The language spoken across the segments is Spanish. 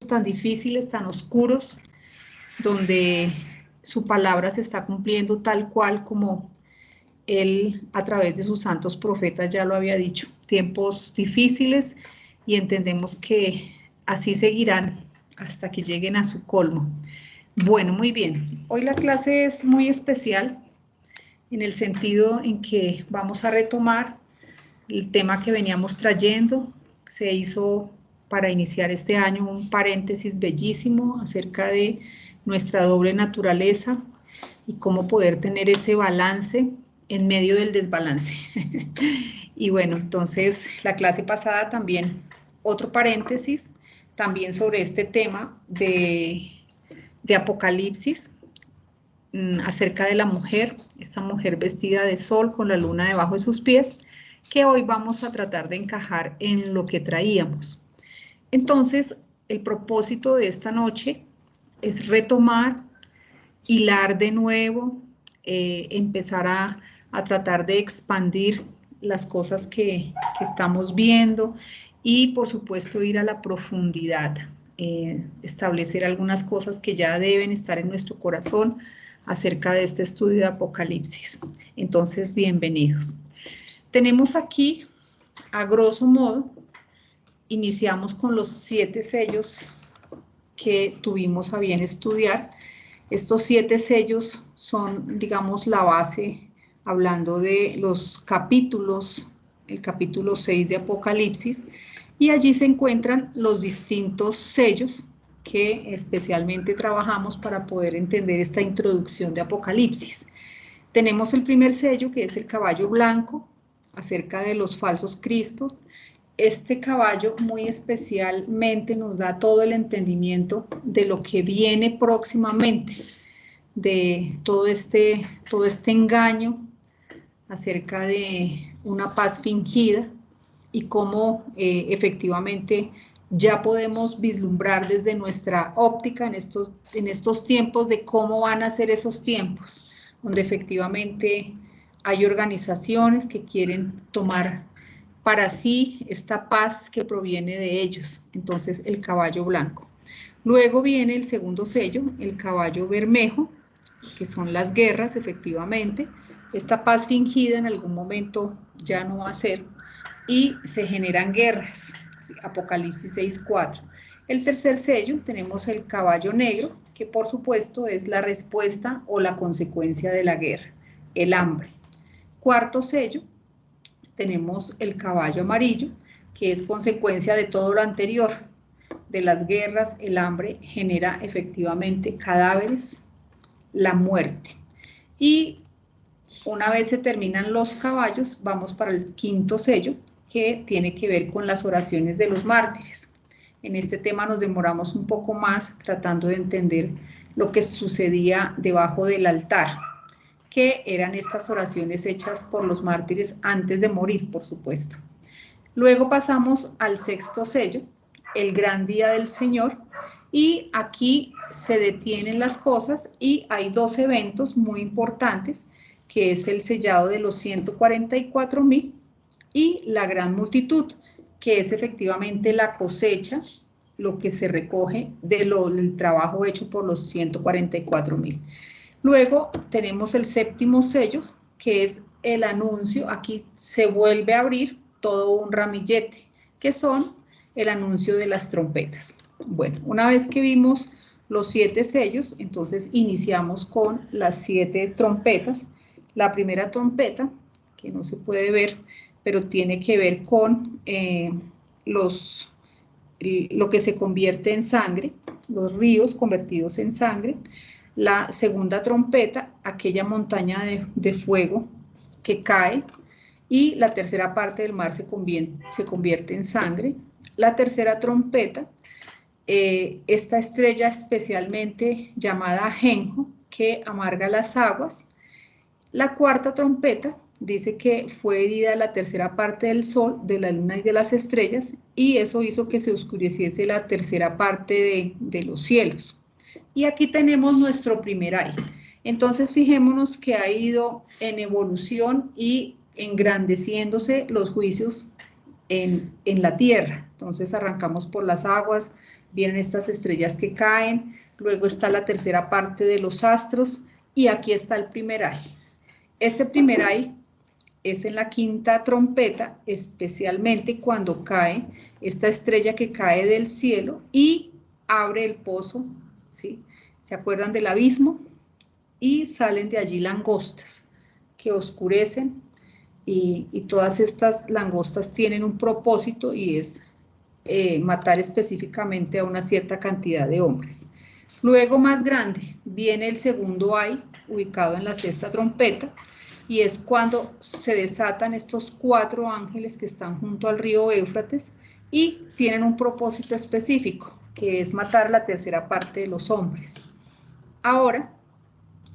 tan difíciles, tan oscuros, donde su palabra se está cumpliendo tal cual como Él a través de sus santos profetas ya lo había dicho. Tiempos difíciles y entendemos que así seguirán hasta que lleguen a su colmo. Bueno, muy bien. Hoy la clase es muy especial en el sentido en que vamos a retomar el tema que veníamos trayendo. Se hizo para iniciar este año un paréntesis bellísimo acerca de nuestra doble naturaleza y cómo poder tener ese balance en medio del desbalance. Y bueno, entonces la clase pasada también, otro paréntesis, también sobre este tema de Apocalipsis, acerca de la mujer, esta mujer vestida de sol con la luna debajo de sus pies, que hoy vamos a tratar de encajar en lo que traíamos. Entonces, el propósito de esta noche es retomar, hilar de nuevo, empezar a tratar de expandir las cosas que estamos viendo y, por supuesto, ir a la profundidad, establecer algunas cosas que ya deben estar en nuestro corazón acerca de este estudio de Apocalipsis. Entonces, bienvenidos. Tenemos aquí, a grosso modo, iniciamos con los 7 sellos que tuvimos a bien estudiar. Estos 7 sellos son, digamos, la base, hablando de los capítulos, el capítulo 6 de Apocalipsis, y allí se encuentran los distintos sellos que especialmente trabajamos para poder entender esta introducción de Apocalipsis. Tenemos el primer sello, que es el caballo blanco, acerca de los falsos cristos. Este caballo muy especialmente nos da todo el entendimiento de lo que viene próximamente, de todo este engaño acerca de una paz fingida y cómo efectivamente ya podemos vislumbrar desde nuestra óptica en estos tiempos de cómo van a ser esos tiempos, donde efectivamente hay organizaciones que quieren tomar para sí esta paz que proviene de ellos. Entonces, el caballo blanco. Luego viene el segundo sello, el caballo bermejo, que son las guerras, efectivamente. Esta paz fingida en algún momento ya no va a ser, y se generan guerras. Apocalipsis 6:4. El tercer sello, tenemos el caballo negro, que por supuesto es la respuesta o la consecuencia de la guerra, el hambre. Cuarto sello, tenemos el caballo amarillo, que es consecuencia de todo lo anterior, de las guerras. El hambre genera efectivamente cadáveres, la muerte. Y una vez se terminan los caballos, vamos para el quinto sello, que tiene que ver con las oraciones de los mártires. En este tema nos demoramos un poco más tratando de entender lo que sucedía debajo del altar, que eran estas oraciones hechas por los mártires antes de morir, por supuesto. Luego pasamos al sexto sello, el gran día del Señor, y aquí se detienen las cosas y hay 2 eventos muy importantes, que es el sellado de los 144,000 y la gran multitud, que es efectivamente la cosecha, lo que se recoge del trabajo hecho por los 144,000. Luego tenemos el séptimo sello, que es el anuncio. Aquí se vuelve a abrir todo un ramillete, que son el anuncio de las trompetas. Bueno, una vez que vimos los 7 sellos, entonces iniciamos con las 7 trompetas. La primera trompeta, que no se puede ver, pero tiene que ver con lo que se convierte en sangre, los ríos convertidos en sangre. La segunda trompeta, aquella montaña de fuego que cae, y la tercera parte del mar se convierte en sangre. La tercera trompeta, esta estrella especialmente llamada Ajenjo, que amarga las aguas. La cuarta trompeta dice que fue herida la tercera parte del sol, de la luna y de las estrellas, y eso hizo que se oscureciese la tercera parte de los cielos. Y aquí tenemos nuestro primer ay. Entonces fijémonos que ha ido en evolución y engrandeciéndose los juicios en la tierra. Entonces arrancamos por las aguas, vienen estas estrellas que caen, luego está la tercera parte de los astros, y aquí está el primer ay. Este primer ay es en la quinta trompeta, especialmente cuando cae esta estrella que cae del cielo y abre el pozo, ¿sí? ¿Se acuerdan del abismo? Y salen de allí langostas que oscurecen, y todas estas langostas tienen un propósito, y es matar específicamente a una cierta cantidad de hombres. Luego, más grande, viene el segundo ay, ubicado en la sexta trompeta, y es cuando se desatan estos 4 ángeles que están junto al río Éufrates y tienen un propósito específico, que es matar la tercera parte de los hombres. Ahora,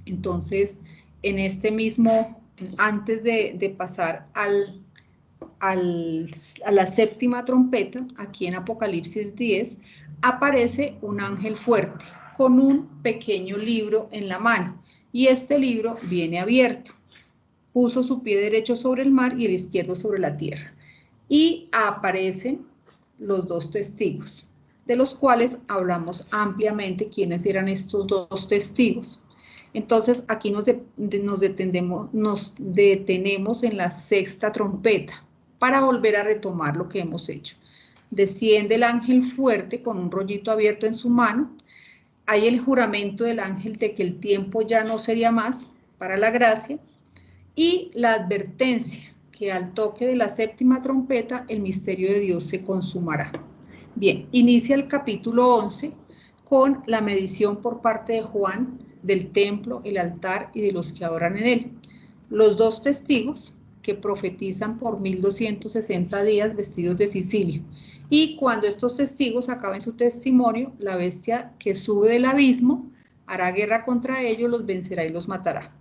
entonces, en este mismo, antes de pasar a la séptima trompeta, aquí en Apocalipsis 10, aparece un ángel fuerte con un pequeño libro en la mano, y este libro viene abierto. Puso su pie derecho sobre el mar y el izquierdo sobre la tierra. Y aparecen los 2 testigos, de los cuales hablamos ampliamente quiénes eran estos 2 testigos. Entonces, aquí nos detenemos en la sexta trompeta para volver a retomar lo que hemos hecho. Desciende el ángel fuerte con un rollito abierto en su mano. Hay el juramento del ángel de que el tiempo ya no sería más para la gracia, y la advertencia que al toque de la séptima trompeta el misterio de Dios se consumará. Bien, inicia el capítulo 11 con la medición por parte de Juan del templo, el altar y de los que adoran en él. Los 2 testigos que profetizan por 1260 días vestidos de sicilio. Y cuando estos testigos acaben su testimonio, la bestia que sube del abismo hará guerra contra ellos, los vencerá y los matará.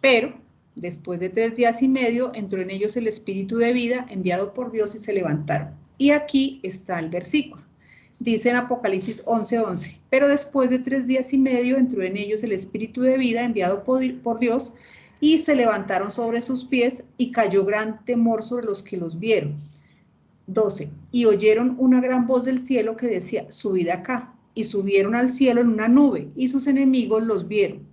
Pero después de 3 días y medio entró en ellos el espíritu de vida enviado por Dios y se levantaron. Y aquí está el versículo. Dice en Apocalipsis 11:11, pero después de 3 días y medio entró en ellos el espíritu de vida enviado por Dios y se levantaron sobre sus pies y cayó gran temor sobre los que los vieron. 12, y oyeron una gran voz del cielo que decía, subid acá, y subieron al cielo en una nube y sus enemigos los vieron.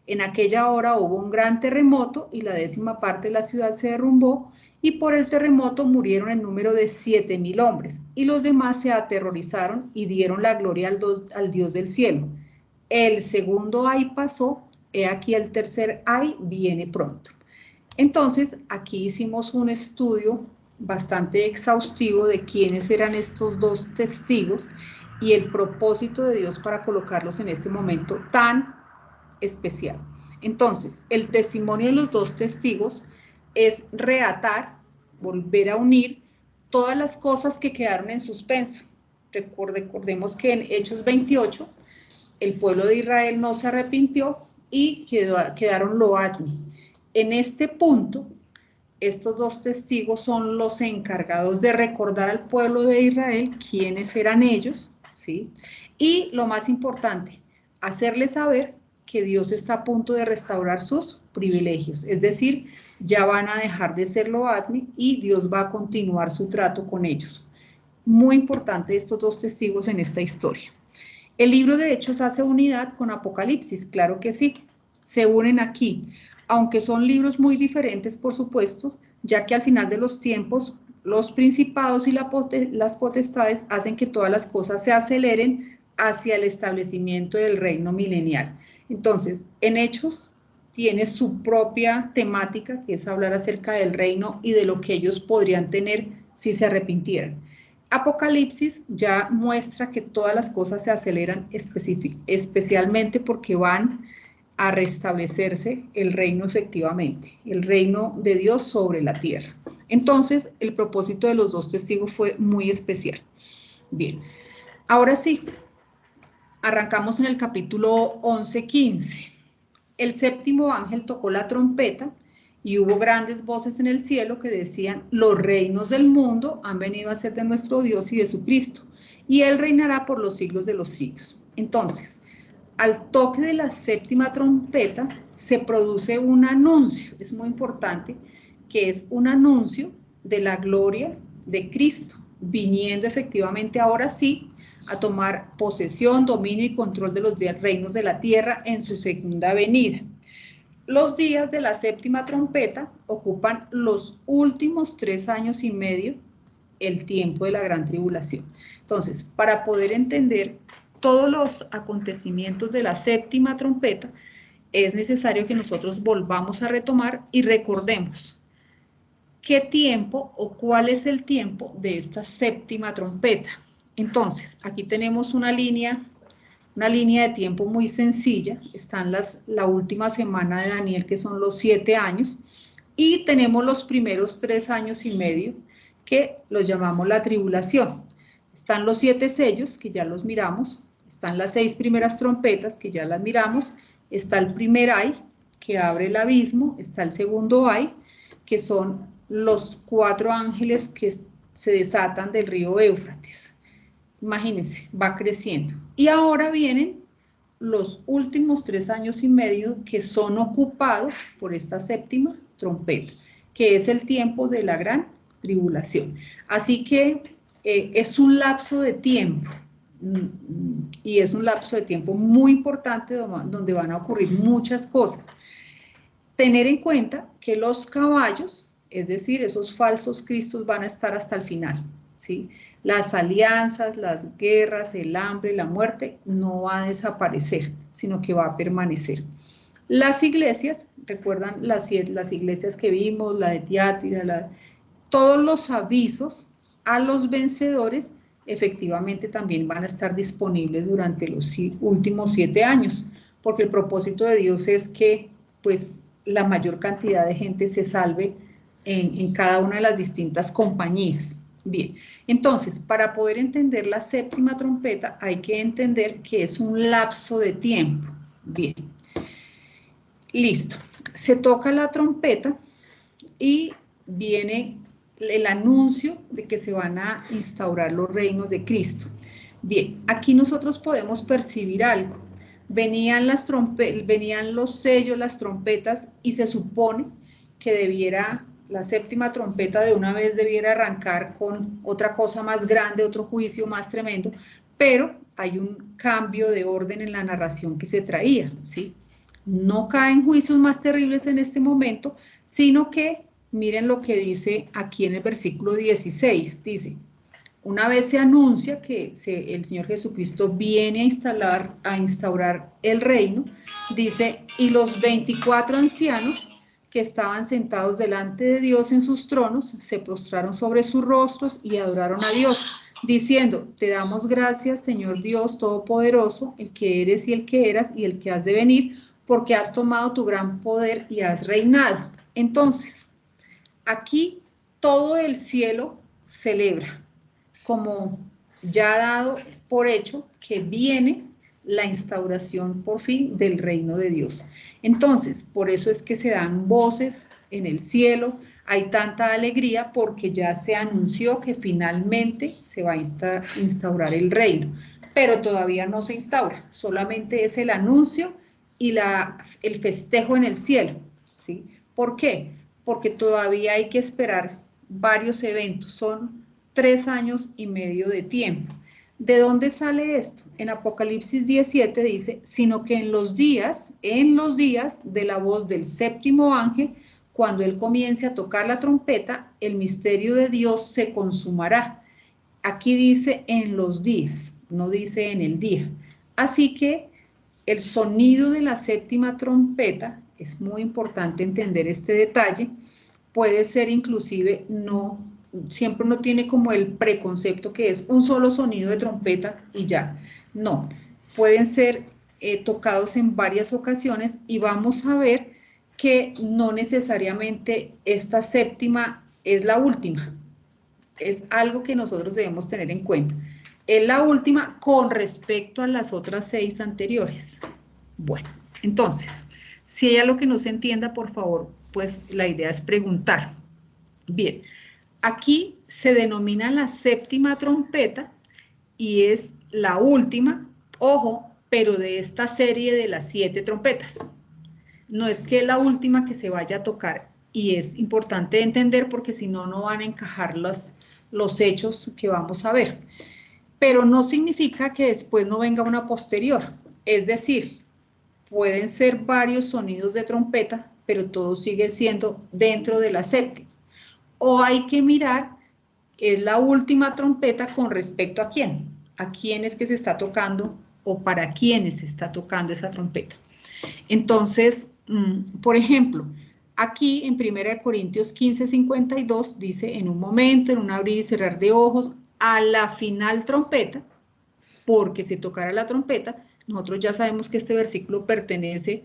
En aquella hora hubo un gran terremoto y la 10ª parte de la ciudad se derrumbó, y por el terremoto murieron en número de 7,000 hombres, y los demás se aterrorizaron y dieron la gloria al Dios del cielo. El segundo ay pasó, he aquí el tercer ay viene pronto. Entonces, aquí hicimos un estudio bastante exhaustivo de quiénes eran estos 2 testigos y el propósito de Dios para colocarlos en este momento tan especial. Entonces, el testimonio de los 2 testigos es reatar, volver a unir todas las cosas que quedaron en suspenso. Recordemos que en Hechos 28, el pueblo de Israel no se arrepintió y quedaron loadmi. En este punto, estos 2 testigos son los encargados de recordar al pueblo de Israel quiénes eran ellos, ¿sí? Y lo más importante, hacerles saber que Dios está a punto de restaurar sus privilegios, es decir, ya van a dejar de ser loadmi y Dios va a continuar su trato con ellos. Muy importante estos 2 testigos en esta historia. El libro de Hechos hace unidad con Apocalipsis, claro que sí, se unen aquí, aunque son libros muy diferentes, por supuesto, ya que al final de los tiempos, los principados y las potestades hacen que todas las cosas se aceleren hacia el establecimiento del reino milenial. Entonces, en Hechos tiene su propia temática, que es hablar acerca del reino y de lo que ellos podrían tener si se arrepintieran. Apocalipsis ya muestra que todas las cosas se aceleran especialmente porque van a restablecerse el reino efectivamente, el reino de Dios sobre la tierra. Entonces, el propósito de los 2 testigos fue muy especial. Bien, ahora sí, arrancamos en el capítulo 11:15. El 7º ángel tocó la trompeta y hubo grandes voces en el cielo que decían, los reinos del mundo han venido a ser de nuestro Dios y de su Cristo, y Él reinará por los siglos de los siglos. Entonces, al toque de la 7ª trompeta se produce un anuncio, es muy importante, que es un anuncio de la gloria de Cristo, viniendo efectivamente ahora sí a tomar posesión, dominio y control de los reinos de la tierra en su segunda venida. Los días de la séptima trompeta ocupan los últimos 3 años y medio, el tiempo de la gran tribulación. Entonces, para poder entender todos los acontecimientos de la séptima trompeta, es necesario que nosotros volvamos a retomar y recordemos qué tiempo o cuál es el tiempo de esta séptima trompeta. Entonces, aquí tenemos una línea de tiempo muy sencilla. Están la última semana de Daniel, que son los 7 años, y tenemos los primeros 3 años y medio, que los llamamos la tribulación. Están los 7 sellos, que ya los miramos, están las 6 primeras trompetas, que ya las miramos, está el primer ay, que abre el abismo, está el segundo ay, que son los 4 ángeles que se desatan del río Éufrates. Imagínense, va creciendo. Y ahora vienen los últimos 3 años y medio que son ocupados por esta séptima trompeta, que es el tiempo de la gran tribulación. Así que es un lapso de tiempo, y es un lapso de tiempo muy importante donde van a ocurrir muchas cosas. Tener en cuenta que los caballos, es decir, esos falsos cristos, van a estar hasta el final, ¿sí? Las alianzas, las guerras, el hambre, la muerte, no va a desaparecer, sino que va a permanecer. Las iglesias, recuerdan las iglesias que vimos, la de Tiatira, todos los avisos a los vencedores efectivamente también van a estar disponibles durante los últimos 7 años, porque el propósito de Dios es que pues la mayor cantidad de gente se salve en cada una de las distintas compañías. Bien, entonces, para poder entender la séptima trompeta hay que entender que es un lapso de tiempo. Bien, listo. Se toca la trompeta y viene el anuncio de que se van a instaurar los reinos de Cristo. Bien, aquí nosotros podemos percibir algo. Venían los sellos, las trompetas, y se supone que la séptima trompeta de una vez debiera arrancar con otra cosa más grande, otro juicio más tremendo, pero hay un cambio de orden en la narración que se traía, ¿sí? No caen juicios más terribles en este momento, sino que miren lo que dice aquí en el versículo 16, dice: una vez se anuncia que el Señor Jesucristo viene a instaurar el reino, dice, y los 24 ancianos que estaban sentados delante de Dios en sus tronos, se postraron sobre sus rostros y adoraron a Dios, diciendo: te damos gracias, Señor Dios Todopoderoso, el que eres y el que eras y el que has de venir, porque has tomado tu gran poder y has reinado. Entonces, aquí todo el cielo celebra, como ya dado por hecho que viene la instauración por fin del reino de Dios. Entonces, por eso es que se dan voces en el cielo, hay tanta alegría porque ya se anunció que finalmente se va a instaurar el reino, pero todavía no se instaura, solamente es el anuncio y el festejo en el cielo, ¿sí? ¿Por qué? Porque todavía hay que esperar varios eventos, son 3 años y medio de tiempo. ¿De dónde sale esto? En Apocalipsis 17 dice: sino que en los días de la voz del séptimo ángel, cuando él comience a tocar la trompeta, el misterio de Dios se consumará. Aquí dice en los días, no dice en el día. Así que el sonido de la séptima trompeta, es muy importante entender este detalle, puede ser inclusive siempre uno tiene como el preconcepto que es un solo sonido de trompeta y ya. No, pueden ser tocados en varias ocasiones, y vamos a ver que no necesariamente esta séptima es la última. Es algo que nosotros debemos tener en cuenta. Es la última con respecto a las otras 6 anteriores. Bueno, entonces, si hay algo que no se entienda, por favor, pues la idea es preguntar. Bien, aquí se denomina la séptima trompeta y es la última, ojo, pero de esta serie de las 7 trompetas. No es que es la última que se vaya a tocar, y es importante entender porque si no, no van a encajar los hechos que vamos a ver. pero no significa que después no venga una posterior. Es decir, pueden ser varios sonidos de trompeta, pero todo sigue siendo dentro de la séptima. O hay que mirar, es la última trompeta con respecto a quién es que se está tocando o para quiénes se está tocando esa trompeta. Entonces, por ejemplo, aquí en 1 Corintios 15:52 dice, en un momento, en un abrir y cerrar de ojos, a la final trompeta, porque se tocará la trompeta. Nosotros ya sabemos que este versículo pertenece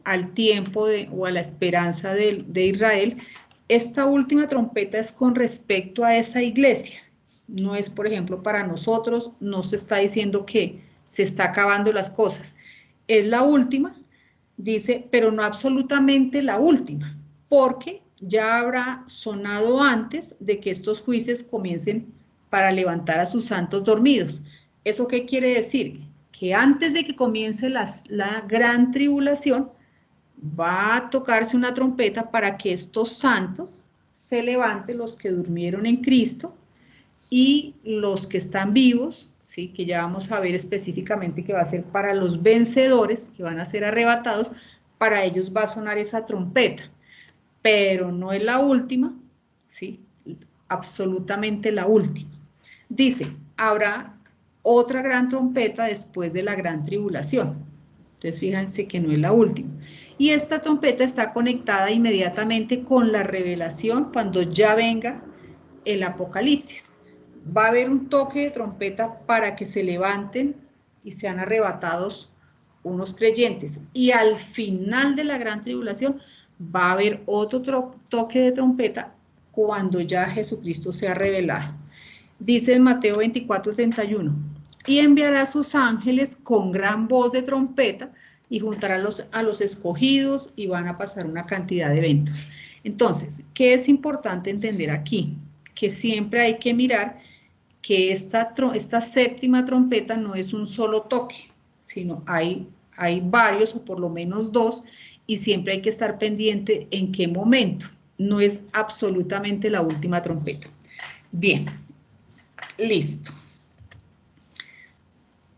al tiempo o a la esperanza de Israel. Esta última trompeta es con respecto a esa iglesia. No es, por ejemplo, para nosotros, no se está diciendo que se está acabando las cosas. Es la última, dice, pero no absolutamente la última, porque ya habrá sonado antes de que estos juicios comiencen para levantar a sus santos dormidos. ¿Eso qué quiere decir? Que antes de que comience la gran tribulación, va a tocarse una trompeta para que estos santos se levanten, los que durmieron en Cristo, y los que están vivos, ¿sí? Que ya vamos a ver específicamente que va a ser para los vencedores, que van a ser arrebatados, para ellos va a sonar esa trompeta, pero no es la última, ¿sí? Absolutamente la última. Dice, habrá otra gran trompeta después de la gran tribulación. Entonces fíjense que no es la última. Y esta trompeta está conectada inmediatamente con la revelación cuando ya venga el Apocalipsis. Va a haber un toque de trompeta para que se levanten y sean arrebatados unos creyentes. Y al final de la gran tribulación va a haber otro toque de trompeta cuando ya Jesucristo sea revelado. Dice en Mateo 24:31, y enviará a sus ángeles con gran voz de trompeta y juntará a los escogidos y van a pasar una cantidad de eventos. Entonces, ¿qué es importante entender aquí? Que siempre hay que mirar que esta séptima trompeta no es un solo toque, sino hay varios o por lo menos dos, y siempre hay que estar pendiente en qué momento. No es absolutamente la última trompeta. Bien, listo.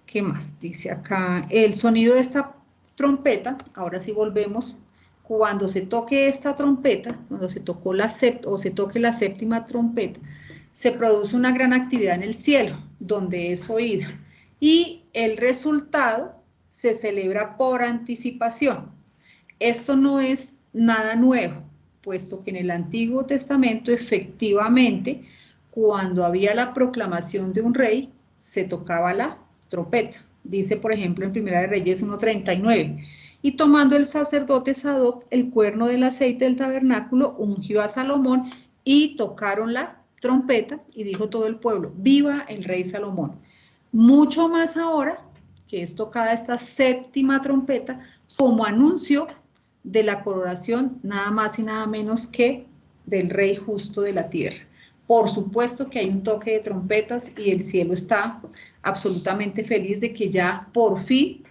¿Qué más? Dice acá, el sonido de esta trompeta, ahora sí volvemos, cuando se toque esta trompeta, cuando se tocó se toque la séptima trompeta, se produce una gran actividad en el cielo, donde es oída, y el resultado se celebra por anticipación. Esto no es nada nuevo, puesto que en el Antiguo Testamento, efectivamente, cuando había la proclamación de un rey, se tocaba la trompeta. Dice, por ejemplo, en Primera de Reyes 1:39, y tomando el sacerdote Sadoc el cuerno del aceite del tabernáculo, ungió a Salomón y tocaron la trompeta y dijo todo el pueblo, viva el rey Salomón. Mucho más ahora que es tocada esta séptima trompeta como anuncio de la coronación nada más y nada menos que del rey justo de la tierra. Por supuesto que hay un toque de trompetas y el cielo está absolutamente feliz de que ya por fin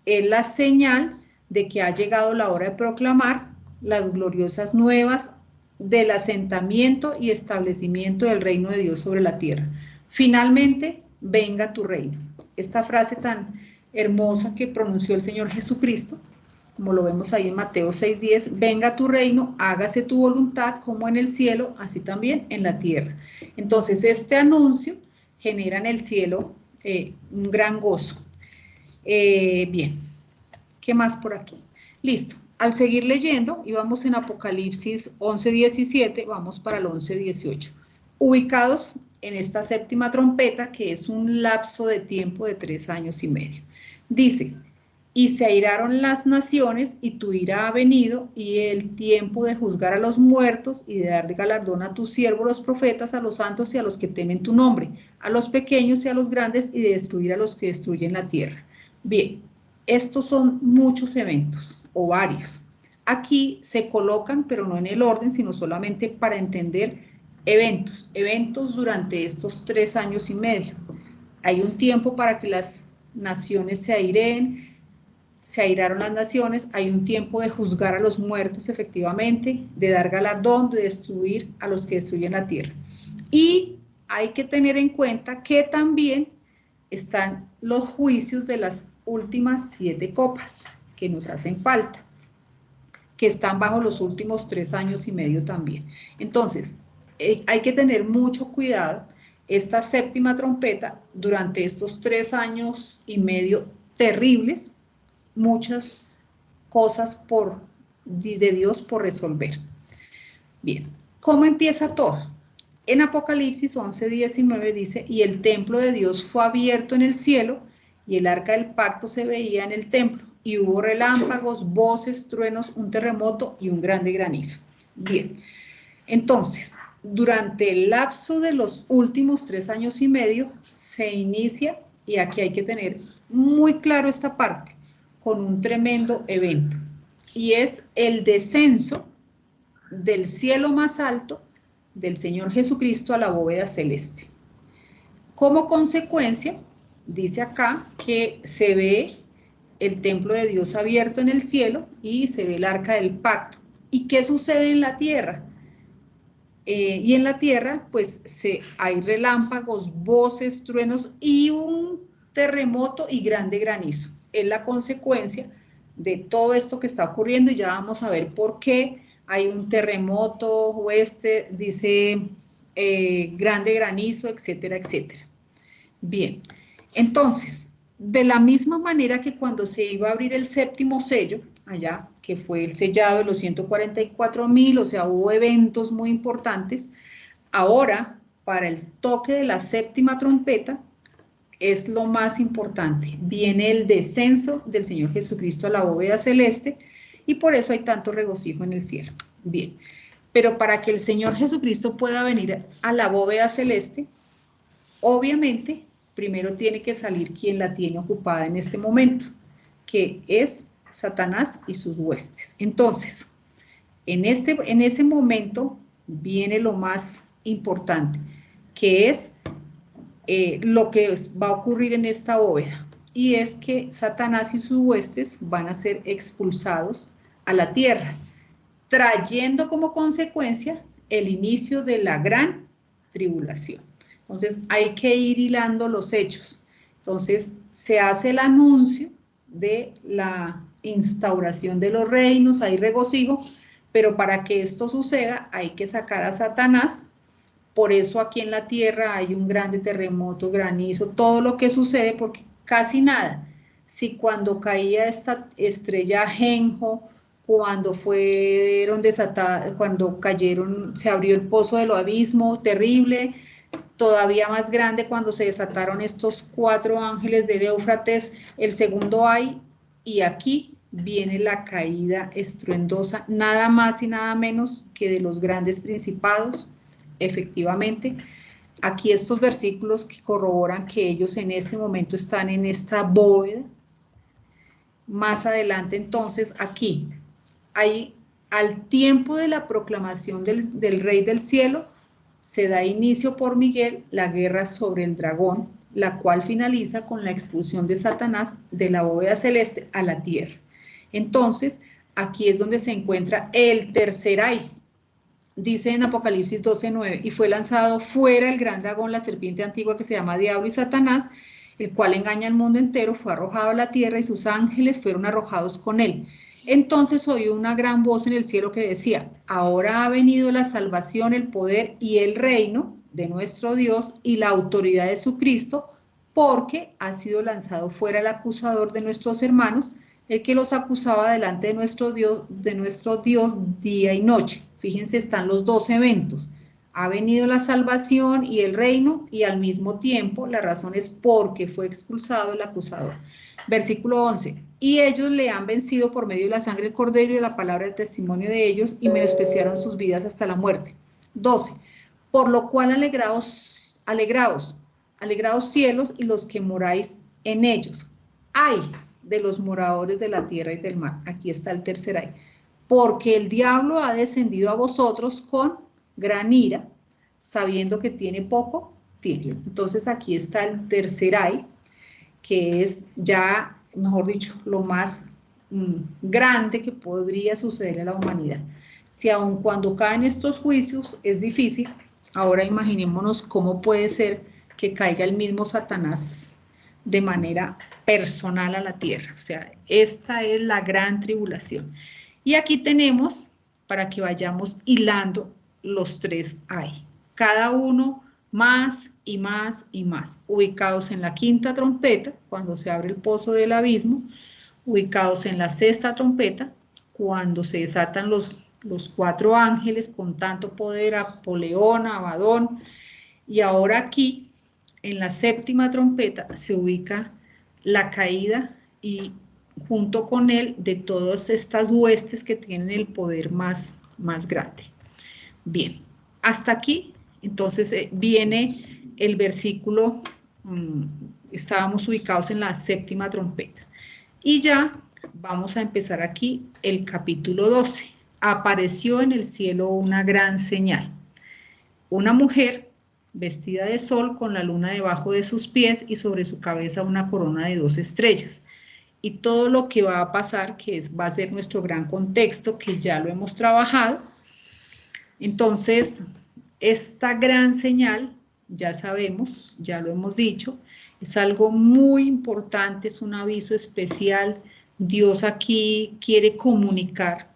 es la señal de que ha llegado la hora de proclamar las gloriosas nuevas del asentamiento y establecimiento del reino de Dios sobre la tierra. Finalmente, venga tu reino. Esta frase tan hermosa que pronunció el Señor Jesucristo, como lo vemos ahí en Mateo 6:10, venga tu reino, hágase tu voluntad como en el cielo, así también en la tierra. Entonces, este anuncio genera en el cielo un gran gozo. Bien, ¿qué más por aquí? Listo. Al seguir leyendo, íbamos en Apocalipsis 11:17, vamos para el 11:18. Ubicados en esta séptima trompeta, que es un lapso de tiempo de 3 años y medio. Dice, y se airaron las naciones, y tu ira ha venido, y el tiempo de juzgar a los muertos, y de dar galardón a tus siervos los profetas, a los santos y a los que temen tu nombre, a los pequeños y a los grandes, y de destruir a los que destruyen la tierra. Bien, estos son muchos eventos, o varios. Aquí se colocan, pero no en el orden, sino solamente para entender eventos durante estos 3 años y medio. Hay un tiempo para que las naciones se aireen, se airaron las naciones, hay un tiempo de juzgar a los muertos efectivamente, de dar galardón, de destruir a los que destruyen la tierra. Y hay que tener en cuenta que también están los juicios de las últimas 7 copas que nos hacen falta, que están bajo los últimos 3 años y medio también. Entonces, hay que tener mucho cuidado. Esta séptima trompeta, durante estos 3 años y medio terribles, muchas cosas de Dios por resolver. Bien, ¿cómo empieza todo? En Apocalipsis 11:19 dice, y el templo de Dios fue abierto en el cielo, y el arca del pacto se veía en el templo, y hubo relámpagos, voces, truenos, un terremoto y un grande granizo. Bien, entonces, durante el lapso de los últimos 3 años y medio, se inicia, y aquí hay que tener muy claro esta parte, con un tremendo evento, y es el descenso del cielo más alto del Señor Jesucristo a la bóveda celeste. Como consecuencia, dice acá que se ve el templo de Dios abierto en el cielo y se ve el arca del pacto. ¿Y qué sucede en la tierra? Y en la tierra, pues hay relámpagos, voces, truenos y un terremoto y grande granizo. Es la consecuencia de todo esto que está ocurriendo y ya vamos a ver por qué hay un terremoto o dice grande granizo, etcétera, etcétera. Bien, entonces, de la misma manera que cuando se iba a abrir el séptimo sello, allá, que fue el sellado de los 144,000, o sea, hubo eventos muy importantes, ahora, para el toque de la séptima trompeta, es lo más importante. Viene el descenso del Señor Jesucristo a la bóveda celeste y por eso hay tanto regocijo en el cielo. Bien, pero para que el Señor Jesucristo pueda venir a la bóveda celeste, obviamente, primero tiene que salir quien la tiene ocupada en este momento, que es Satanás y sus huestes. Entonces, en ese momento viene lo más importante, que es lo que va a ocurrir en esta bóveda, y es que Satanás y sus huestes van a ser expulsados a la tierra, trayendo como consecuencia el inicio de la gran tribulación. Entonces hay que ir hilando los hechos. Entonces se hace el anuncio de la instauración de los reinos, hay regocijo, pero para que esto suceda hay que sacar a Satanás. Por eso aquí en la tierra hay un grande terremoto, granizo, todo lo que sucede, porque casi nada. Si cuando caía esta estrella Genjo, cuando fueron desatadas, cuando cayeron, se abrió el pozo del abismo, terrible, todavía más grande cuando se desataron estos 4 ángeles del Éufrates, el segundo ay, y aquí viene la caída estruendosa, nada más y nada menos que de los grandes principados. Efectivamente, aquí estos versículos que corroboran que ellos en este momento están en esta bóveda. Más adelante, entonces, aquí, hay, al tiempo de la proclamación del Rey del Cielo, se da inicio por Miguel la guerra sobre el dragón, la cual finaliza con la expulsión de Satanás de la bóveda celeste a la tierra. Entonces, aquí es donde se encuentra el tercer ay. Dice en Apocalipsis 12:9, y fue lanzado fuera el gran dragón, la serpiente antigua que se llama Diablo y Satanás, el cual engaña al mundo entero, fue arrojado a la tierra y sus ángeles fueron arrojados con él. Entonces oyó una gran voz en el cielo que decía, ahora ha venido la salvación, el poder y el reino de nuestro Dios y la autoridad de su Cristo, porque ha sido lanzado fuera el acusador de nuestros hermanos, el que los acusaba delante de nuestro Dios día y noche. Fíjense, están los 2 eventos. Ha venido la salvación y el reino, y al mismo tiempo la razón es porque fue expulsado el acusador. Versículo 11. Y ellos le han vencido por medio de la sangre del cordero y de la palabra del testimonio de ellos, y menospreciaron sus vidas hasta la muerte. 12. Por lo cual alegraos cielos y los que moráis en ellos. ¡Ay de los moradores de la tierra y del mar! Aquí está el tercer ay. Porque el diablo ha descendido a vosotros con gran ira, sabiendo que tiene poco tiempo. Entonces aquí está el tercer ay, que es ya, mejor dicho, lo más grande que podría suceder a la humanidad. Si aun cuando caen estos juicios es difícil, ahora imaginémonos cómo puede ser que caiga el mismo Satanás de manera personal a la tierra. O sea, esta es la gran tribulación. Y aquí tenemos, para que vayamos hilando, los tres hay. Cada uno más y más y más. Ubicados en la quinta trompeta, cuando se abre el pozo del abismo. Ubicados en la sexta trompeta, cuando se desatan los cuatro ángeles con tanto poder, Apoleón, Abadón. Y ahora aquí, en la séptima trompeta, se ubica la caída y junto con él de todas estas huestes que tienen el poder más grande. Bien, hasta aquí, entonces viene el versículo, estábamos ubicados en la séptima trompeta. Y ya vamos a empezar aquí el capítulo 12. Apareció en el cielo una gran señal. Una mujer vestida de sol con la luna debajo de sus pies y sobre su cabeza una corona de 2 estrellas. Y todo lo que va a pasar, va a ser nuestro gran contexto, que ya lo hemos trabajado. Entonces, esta gran señal, ya sabemos, ya lo hemos dicho, es algo muy importante, es un aviso especial. Dios aquí quiere comunicar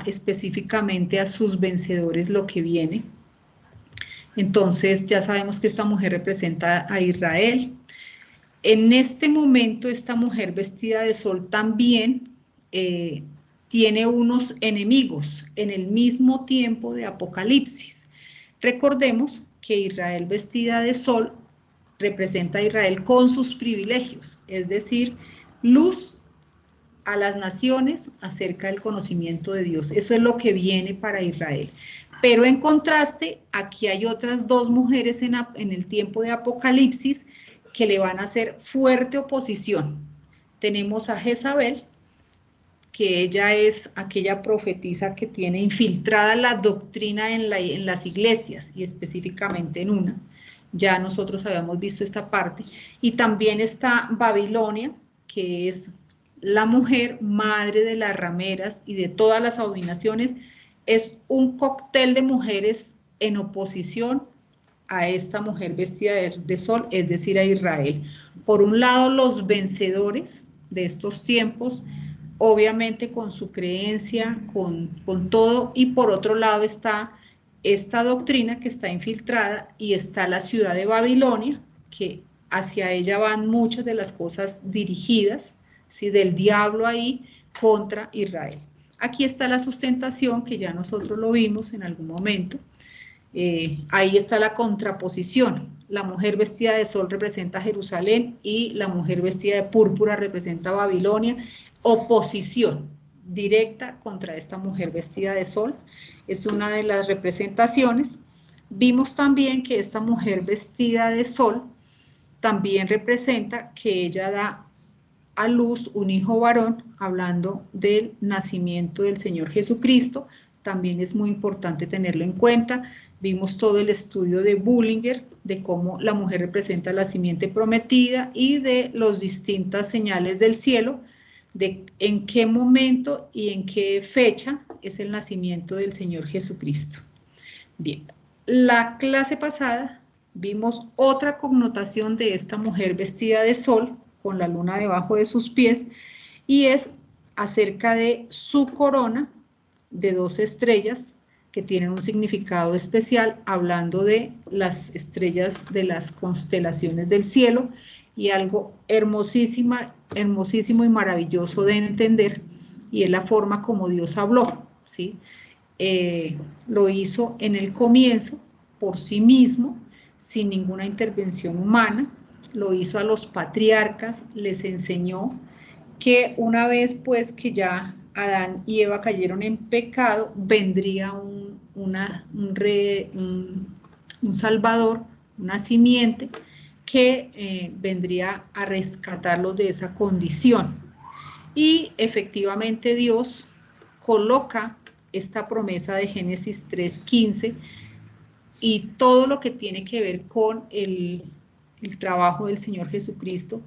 específicamente a sus vencedores lo que viene. Entonces, ya sabemos que esta mujer representa a Israel. En este momento, esta mujer vestida de sol también tiene unos enemigos en el mismo tiempo de Apocalipsis. Recordemos que Israel vestida de sol representa a Israel con sus privilegios, es decir, luz a las naciones acerca del conocimiento de Dios. Eso es lo que viene para Israel. Pero en contraste, aquí hay otras dos mujeres en el tiempo de Apocalipsis que le van a hacer fuerte oposición. Tenemos a Jezabel, que ella es aquella profetisa que tiene infiltrada la doctrina en las iglesias, y específicamente en una. Ya nosotros habíamos visto esta parte. Y también está Babilonia, que es la mujer madre de las rameras y de todas las abominaciones. Es un cóctel de mujeres en oposición a esta mujer vestida de sol, es decir, a Israel. Por un lado, los vencedores de estos tiempos, obviamente con su creencia, con todo, y por otro lado está esta doctrina que está infiltrada, y está la ciudad de Babilonia, que hacia ella van muchas de las cosas dirigidas, ¿sí?, del diablo ahí contra Israel. Aquí está la sustentación, que ya nosotros lo vimos en algún momento. Ahí está la contraposición. La mujer vestida de sol representa a Jerusalén y la mujer vestida de púrpura representa a Babilonia. Oposición directa contra esta mujer vestida de sol. Es una de las representaciones. Vimos también que esta mujer vestida de sol también representa que ella da a luz un hijo varón, hablando del nacimiento del Señor Jesucristo. También es muy importante tenerlo en cuenta. Vimos todo el estudio de Bullinger, de cómo la mujer representa la simiente prometida y de las distintas señales del cielo, de en qué momento y en qué fecha es el nacimiento del Señor Jesucristo. Bien, la clase pasada vimos otra connotación de esta mujer vestida de sol, con la luna debajo de sus pies, y es acerca de su corona de 2 estrellas que tienen un significado especial, hablando de las estrellas de las constelaciones del cielo, y algo hermosísimo y maravilloso de entender, y es la forma como Dios habló, ¿sí? Lo hizo en el comienzo por sí mismo, sin ninguna intervención humana. Lo hizo a los patriarcas, les enseñó que una vez pues que ya Adán y Eva cayeron en pecado, vendría un salvador, una simiente, que vendría a rescatarlos de esa condición. Y efectivamente Dios coloca esta promesa de Génesis 3:15 y todo lo que tiene que ver con el trabajo del Señor Jesucristo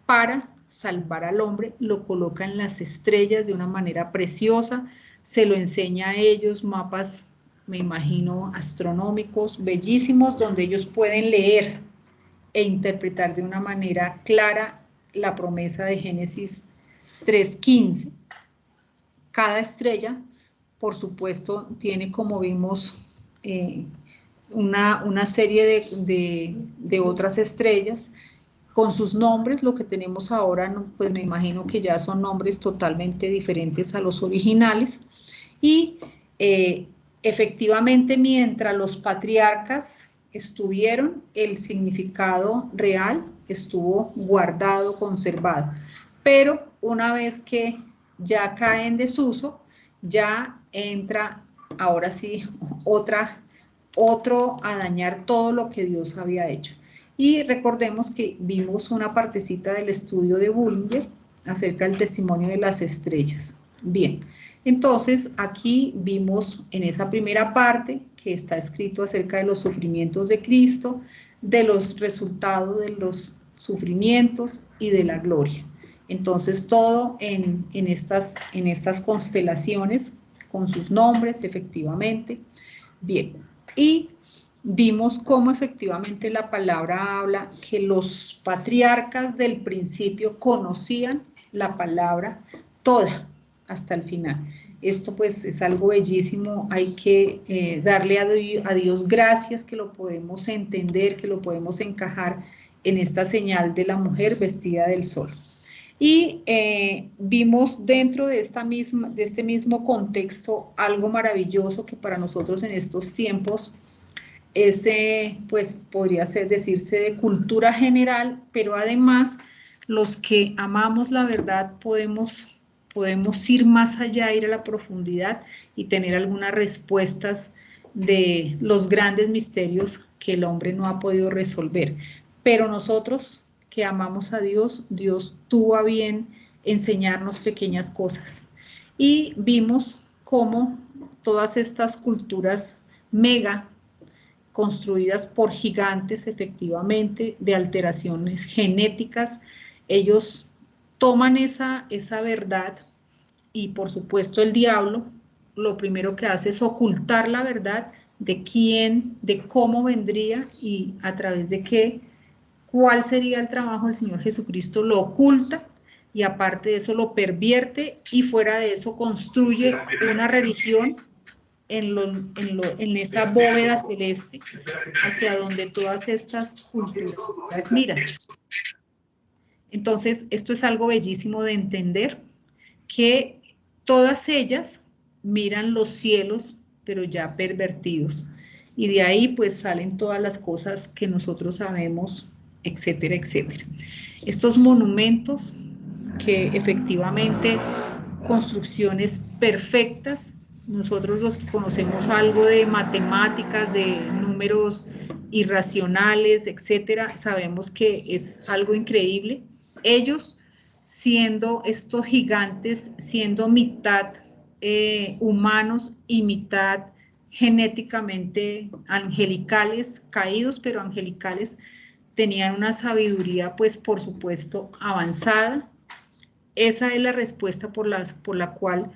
para salvar al hombre, lo coloca en las estrellas de una manera preciosa, se lo enseña a ellos, mapas, me imagino, astronómicos, bellísimos, donde ellos pueden leer e interpretar de una manera clara la promesa de Génesis 3:15. Cada estrella, por supuesto, tiene, como vimos, una serie de otras estrellas con sus nombres. Lo que tenemos ahora, pues me imagino que ya son nombres totalmente diferentes a los originales. Y efectivamente, mientras los patriarcas estuvieron, el significado real estuvo guardado, conservado. Pero una vez que ya cae en desuso, ya entra, ahora sí, otro a dañar todo lo que Dios había hecho. Y recordemos que vimos una partecita del estudio de Bullinger acerca del testimonio de las estrellas. Bien, entonces aquí vimos en esa primera parte que está escrito acerca de los sufrimientos de Cristo, de los resultados de los sufrimientos y de la gloria. Entonces todo en estas constelaciones con sus nombres, efectivamente. Bien, y vimos cómo efectivamente la palabra habla que los patriarcas del principio conocían la palabra toda hasta el final. Esto pues es algo bellísimo, hay que darle a Dios gracias que lo podemos entender, que lo podemos encajar en esta señal de la mujer vestida del sol. Y vimos dentro de este mismo contexto algo maravilloso que para nosotros en estos tiempos es, pues podría decirse de cultura general, pero además los que amamos la verdad podemos ir más allá, ir a la profundidad y tener algunas respuestas de los grandes misterios que el hombre no ha podido resolver. Pero nosotros que amamos a Dios, Dios tuvo a bien enseñarnos pequeñas cosas. Y vimos cómo todas estas culturas mega construidas por gigantes, efectivamente, de alteraciones genéticas, ellos toman esa verdad y, por supuesto, el diablo lo primero que hace es ocultar la verdad de quién, de cómo vendría y a través de qué, cuál sería el trabajo del Señor Jesucristo, lo oculta y aparte de eso lo pervierte y fuera de eso construye una religión en esa bóveda celeste hacia donde todas estas culturas miran. Entonces, esto es algo bellísimo de entender, que todas ellas miran los cielos, pero ya pervertidos. Y de ahí pues salen todas las cosas que nosotros sabemos, etcétera, etcétera. Estos monumentos que efectivamente construcciones perfectas, nosotros los que conocemos algo de matemáticas, de números irracionales, etcétera, sabemos que es algo increíble. Ellos, siendo estos gigantes, siendo mitad humanos y mitad genéticamente angelicales, caídos pero angelicales, tenían una sabiduría, pues por supuesto, avanzada. Esa es la respuesta por la cual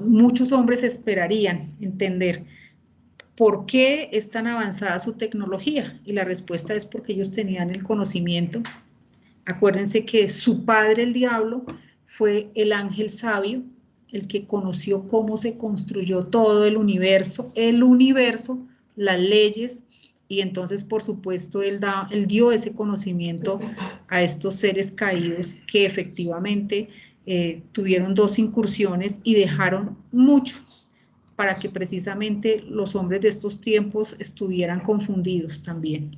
muchos hombres esperarían entender por qué es tan avanzada su tecnología. Y la respuesta es porque ellos tenían el conocimiento. Acuérdense que su padre, el diablo, fue el ángel sabio, el que conoció cómo se construyó todo el universo, las leyes, y entonces, por supuesto, él dio ese conocimiento a estos seres caídos que efectivamente tuvieron dos incursiones y dejaron mucho para que precisamente los hombres de estos tiempos estuvieran confundidos también.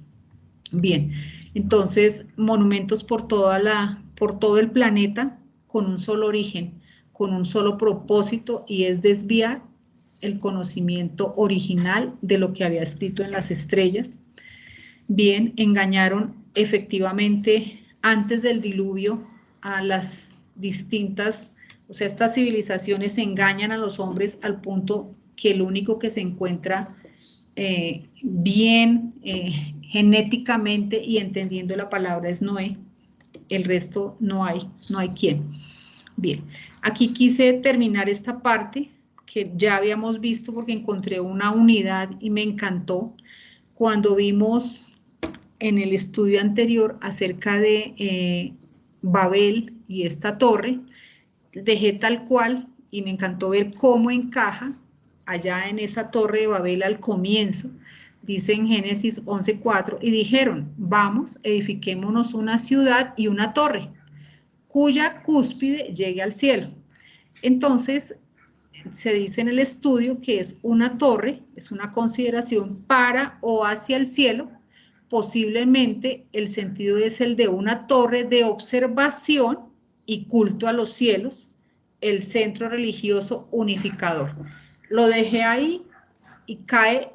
Bien, entonces, monumentos por todo el planeta con un solo origen, con un solo propósito, y es desviar el conocimiento original de lo que había escrito en las estrellas. Bien, engañaron efectivamente antes del diluvio a las distintas, o sea, estas civilizaciones engañan a los hombres al punto que el único que se encuentra bien genéticamente y entendiendo la palabra es Noé. El resto no hay quien. Bien, aquí quise terminar esta parte que ya habíamos visto porque encontré una unidad y me encantó cuando vimos en el estudio anterior acerca de Babel y esta torre, dejé tal cual y me encantó ver cómo encaja allá en esa torre de Babel al comienzo. Dice en Génesis 11:4, y dijeron, vamos, edifiquémonos una ciudad y una torre, cuya cúspide llegue al cielo. Entonces, se dice en el estudio que es una torre, es una consideración para o hacia el cielo. Posiblemente el sentido es el de una torre de observación y culto a los cielos, el centro religioso unificador. Lo dejé ahí y cae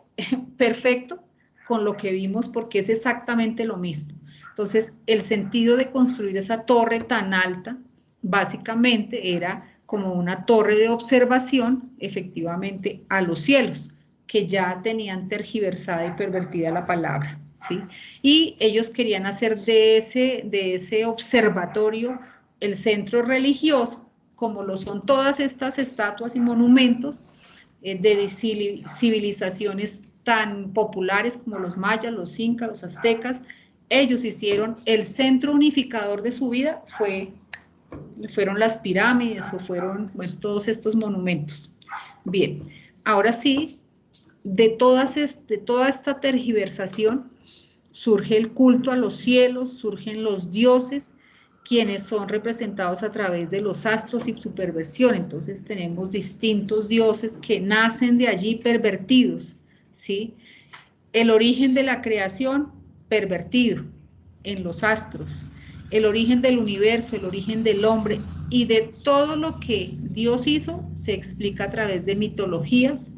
perfecto con lo que vimos porque es exactamente lo mismo. Entonces, el sentido de construir esa torre tan alta, básicamente era como una torre de observación, efectivamente, a los cielos, que ya tenían tergiversada y pervertida la palabra, ¿sí? Y ellos querían hacer de ese observatorio el centro religioso, como lo son todas estas estatuas y monumentos de civilizaciones tan populares como los mayas, los incas, los aztecas. Ellos hicieron el centro unificador de su vida, fueron las pirámides o fueron, bueno, todos estos monumentos. Bien, ahora sí, de toda esta tergiversación surge el culto a los cielos, surgen los dioses, quienes son representados a través de los astros y su perversión. Entonces tenemos distintos dioses que nacen de allí pervertidos, ¿sí? El origen de la creación pervertido en los astros, el origen del universo, el origen del hombre y de todo lo que Dios hizo se explica a través de mitologías,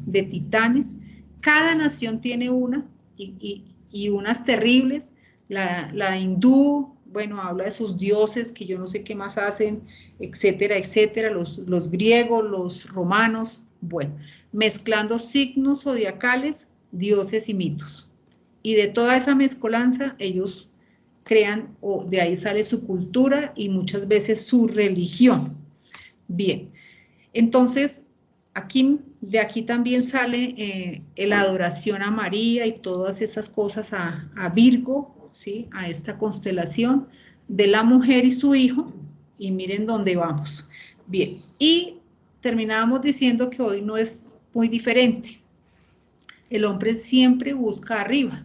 de titanes. Cada nación tiene una y unas terribles. La hindú, bueno, habla de sus dioses que yo no sé qué más hacen, etcétera, etcétera, los griegos, los romanos, bueno, mezclando signos zodiacales, dioses y mitos. Y de toda esa mezcolanza ellos crean, o de ahí sale su cultura y muchas veces su religión. Bien, entonces de aquí también sale la adoración a María y todas esas cosas a Virgo, ¿sí? A esta constelación de la mujer y su hijo, y miren dónde vamos. Bien, y terminábamos diciendo que hoy no es muy diferente. El hombre siempre busca arriba,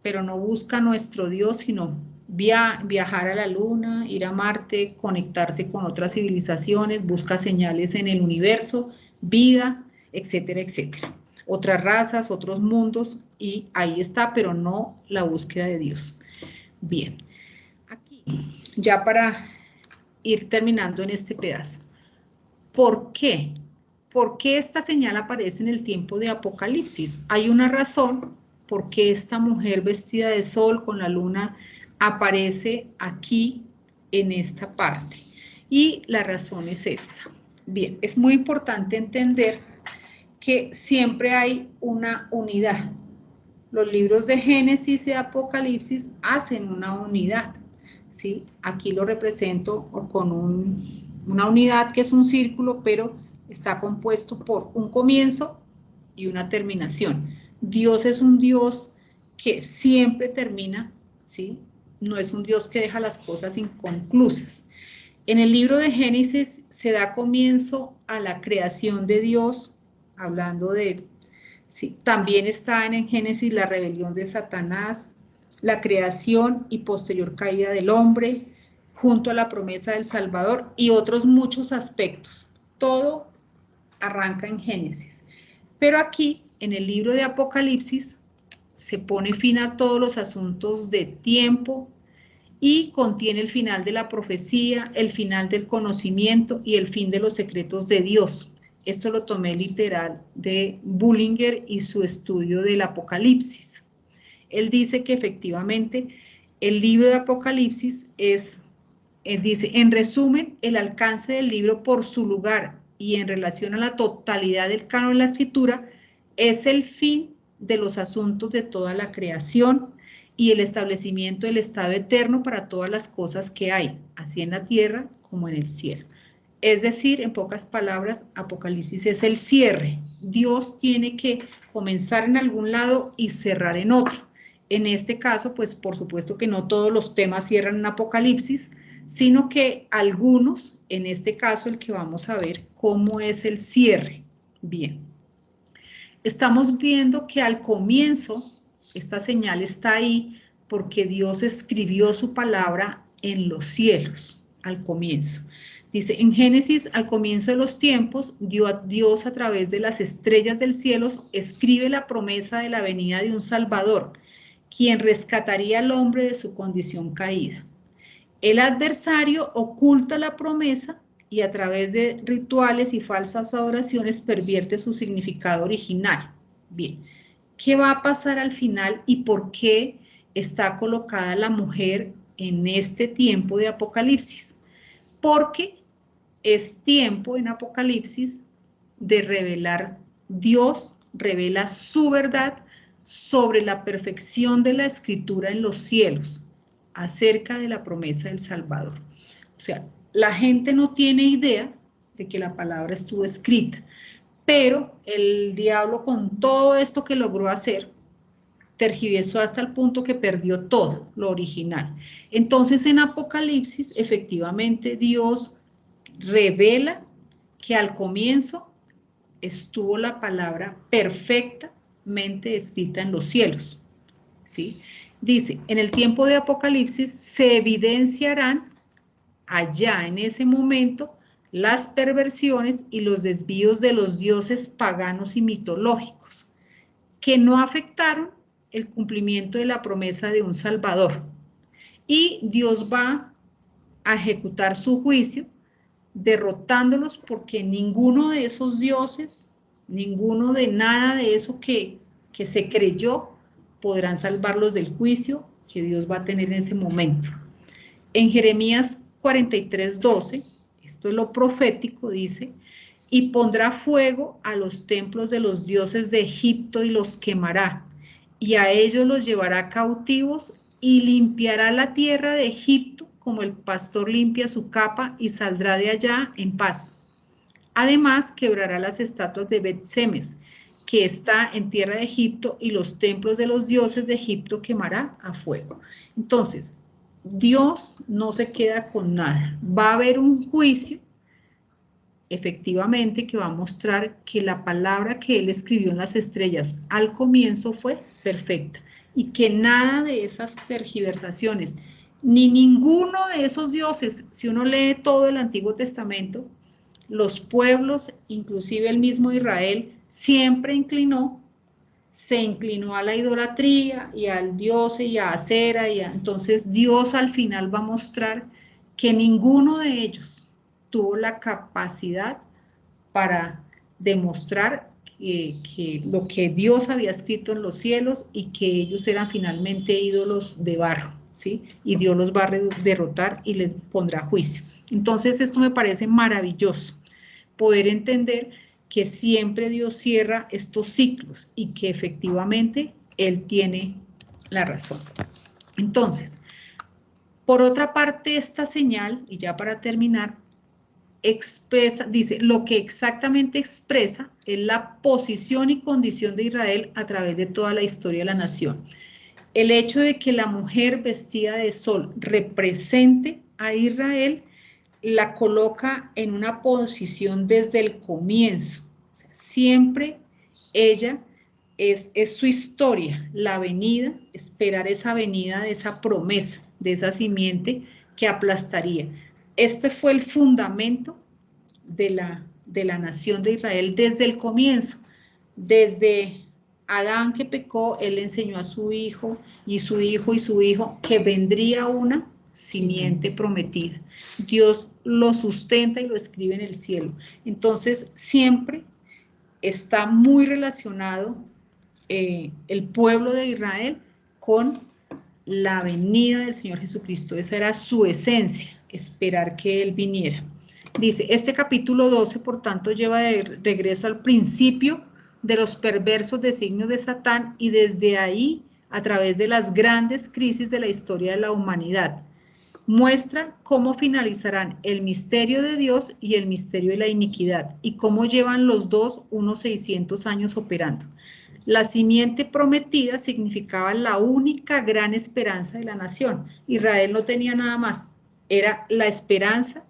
pero no busca nuestro Dios, sino viajar a la luna, ir a Marte, conectarse con otras civilizaciones, busca señales en el universo, vida, etcétera, etcétera. Otras razas, otros mundos, y ahí está, pero no la búsqueda de Dios. Bien, aquí, ya para ir terminando en este pedazo. ¿Por qué? ¿Por qué esta señal aparece en el tiempo de Apocalipsis? Hay una razón por qué esta mujer vestida de sol con la luna aparece aquí en esta parte. Y la razón es esta. Bien, es muy importante entender que siempre hay una unidad. Los libros de Génesis y Apocalipsis hacen una unidad, ¿sí? Aquí lo represento con una unidad que es un círculo, pero está compuesto por un comienzo y una terminación. Dios es un Dios que siempre termina, ¿sí? No es un Dios que deja las cosas inconclusas. En el libro de Génesis se da comienzo a la creación de Dios, hablando de, sí, también está en Génesis la rebelión de Satanás, la creación y posterior caída del hombre, junto a la promesa del Salvador y otros muchos aspectos. Todo arranca en Génesis. Pero aquí, en el libro de Apocalipsis, se pone fin a todos los asuntos de tiempo y contiene el final de la profecía, el final del conocimiento y el fin de los secretos de Dios. Esto lo tomé literal de Bullinger y su estudio del Apocalipsis. Él dice que efectivamente el libro de Apocalipsis dice, en resumen, el alcance del libro por su lugar y en relación a la totalidad del canon de la escritura, es el fin de los asuntos de toda la creación y el establecimiento del estado eterno para todas las cosas que hay, así en la tierra como en el cielo. Es decir, en pocas palabras, Apocalipsis es el cierre. Dios tiene que comenzar en algún lado y cerrar en otro. En este caso, pues por supuesto que no todos los temas cierran en Apocalipsis, sino que algunos, en este caso el que vamos a ver, cómo es el cierre. Bien, estamos viendo que al comienzo, esta señal está ahí porque Dios escribió su palabra en los cielos, al comienzo. Dice, en Génesis, al comienzo de los tiempos, Dios a través de las estrellas del cielo escribe la promesa de la venida de un Salvador, quien rescataría al hombre de su condición caída. El adversario oculta la promesa y a través de rituales y falsas adoraciones pervierte su significado original. Bien, ¿qué va a pasar al final y por qué está colocada la mujer en este tiempo de Apocalipsis? Porque es tiempo en Apocalipsis de revelar, Dios revela su verdad sobre la perfección de la escritura en los cielos, acerca de la promesa del Salvador. O sea, la gente no tiene idea de que la palabra estuvo escrita, pero el diablo con todo esto que logró hacer, tergiversó hasta el punto que perdió todo lo original. Entonces en Apocalipsis, efectivamente, Dios revela que al comienzo estuvo la palabra perfectamente escrita en los cielos, ¿sí? Dice, en el tiempo de Apocalipsis se evidenciarán allá en ese momento las perversiones y los desvíos de los dioses paganos y mitológicos, que no afectaron el cumplimiento de la promesa de un Salvador. Y Dios va a ejecutar su juicio derrotándolos porque ninguno de esos dioses, ninguno de nada de eso que se creyó, podrán salvarlos del juicio que Dios va a tener en ese momento. En Jeremías 43:12, esto es lo profético, dice, y pondrá fuego a los templos de los dioses de Egipto y los quemará, y a ellos los llevará cautivos y limpiará la tierra de Egipto como el pastor limpia su capa y saldrá de allá en paz. Además, quebrará las estatuas de Bet-Semes, que está en tierra de Egipto, y los templos de los dioses de Egipto quemará a fuego. Entonces, Dios no se queda con nada. Va a haber un juicio, efectivamente, que va a mostrar que la palabra que Él escribió en las estrellas al comienzo fue perfecta y que nada de esas tergiversaciones, ni ninguno de esos dioses, si uno lee todo el Antiguo Testamento, los pueblos, inclusive el mismo Israel, siempre se inclinó a la idolatría y al dios y a Acera, entonces Dios al final va a mostrar que ninguno de ellos tuvo la capacidad para demostrar que lo que Dios había escrito en los cielos y que ellos eran finalmente ídolos de barro, ¿sí? Y Dios los va a derrotar y les pondrá juicio. Entonces esto me parece maravilloso, poder entender que siempre Dios cierra estos ciclos y que efectivamente Él tiene la razón. Entonces, por otra parte, esta señal, y ya para terminar, expresa, dice, lo que exactamente expresa es la posición y condición de Israel a través de toda la historia de la nación. El hecho de que la mujer vestida de sol represente a Israel la coloca en una posición desde el comienzo. O sea, siempre ella es su historia, la venida, esperar esa venida de esa promesa, de esa simiente que aplastaría. Este fue el fundamento de la nación de Israel desde el comienzo. Desde Adán que pecó, él enseñó a su hijo y su hijo y su hijo que vendría una simiente prometida. Dios lo sustenta y lo escribe en el cielo. Entonces, siempre está muy relacionado el pueblo de Israel con la venida del Señor Jesucristo. Esa era su esencia, esperar que Él viniera. Dice, este capítulo 12, por tanto, lleva de regreso al principio de los perversos designios de Satán y desde ahí, a través de las grandes crisis de la historia de la humanidad, muestran cómo finalizarán el misterio de Dios y el misterio de la iniquidad, y cómo llevan los dos unos 600 años operando. La simiente prometida significaba la única gran esperanza de la nación. Israel no tenía nada más, era la esperanza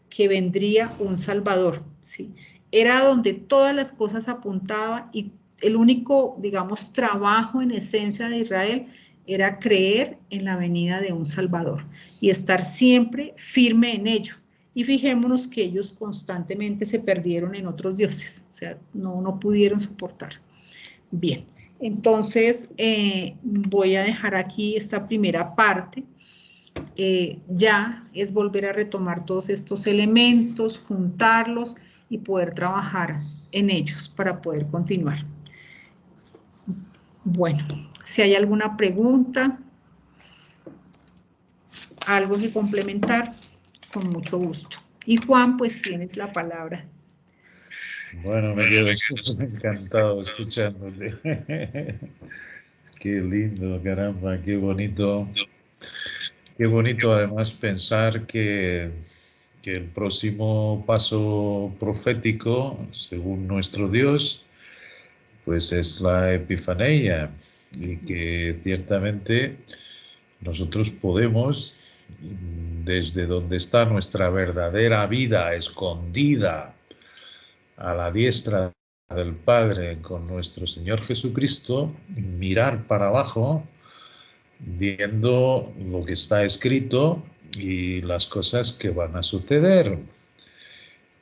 que vendría un Salvador, ¿sí? Era donde todas las cosas apuntaban, y el único, digamos, trabajo en esencia de Israel era creer en la venida de un Salvador y estar siempre firme en ello. Y fijémonos que ellos constantemente se perdieron en otros dioses, o sea, no pudieron soportar. Bien, entonces voy a dejar aquí esta primera parte. Ya es volver a retomar todos estos elementos, juntarlos y poder trabajar en ellos para poder continuar. Bueno, si hay alguna pregunta, algo que complementar, con mucho gusto. Y Juan, pues tienes la palabra. Bueno, me quedo encantado escuchándote. Qué lindo, caramba, qué bonito. Qué bonito además pensar que el próximo paso profético, según nuestro Dios, pues es la Epifanía, y que ciertamente nosotros podemos, desde donde está nuestra verdadera vida escondida a la diestra del Padre con nuestro Señor Jesucristo, mirar para abajo, viendo lo que está escrito y las cosas que van a suceder,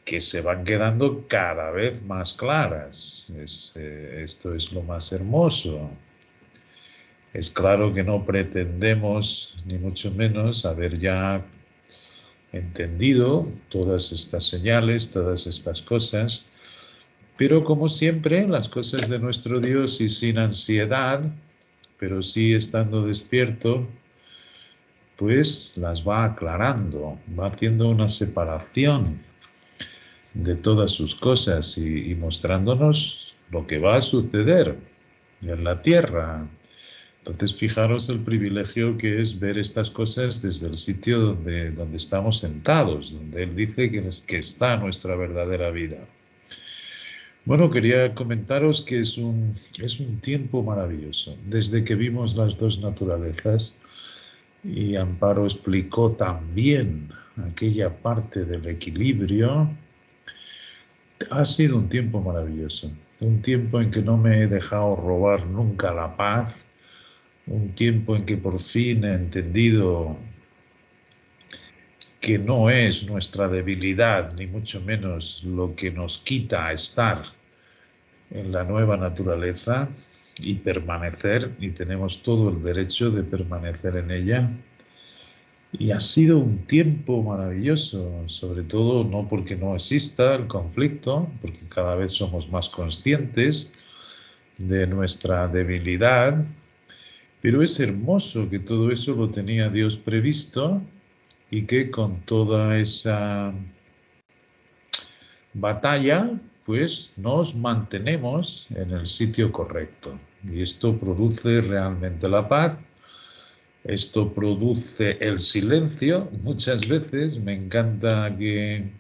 que se van quedando cada vez más claras. Esto es lo más hermoso. Es claro que no pretendemos, ni mucho menos, haber ya entendido todas estas señales, todas estas cosas, pero como siempre, las cosas de nuestro Dios, y sin ansiedad, pero sí estando despierto, pues las va aclarando, va haciendo una separación de todas sus cosas y mostrándonos lo que va a suceder en la tierra. Entonces, fijaros el privilegio que es ver estas cosas desde el sitio donde estamos sentados, donde Él dice que está nuestra verdadera vida. Bueno, quería comentaros que es un tiempo maravilloso. Desde que vimos las dos naturalezas, y Amparo explicó también aquella parte del equilibrio, ha sido un tiempo maravilloso. Un tiempo en que no me he dejado robar nunca la paz, un tiempo en que por fin he entendido que no es nuestra debilidad, ni mucho menos lo que nos quita estar en la nueva naturaleza y permanecer, y tenemos todo el derecho de permanecer en ella. Y ha sido un tiempo maravilloso, sobre todo no porque no exista el conflicto, porque cada vez somos más conscientes de nuestra debilidad, pero es hermoso que todo eso lo tenía Dios previsto, y que con toda esa batalla, pues nos mantenemos en el sitio correcto. Y esto produce realmente la paz, esto produce el silencio. Muchas veces me encanta que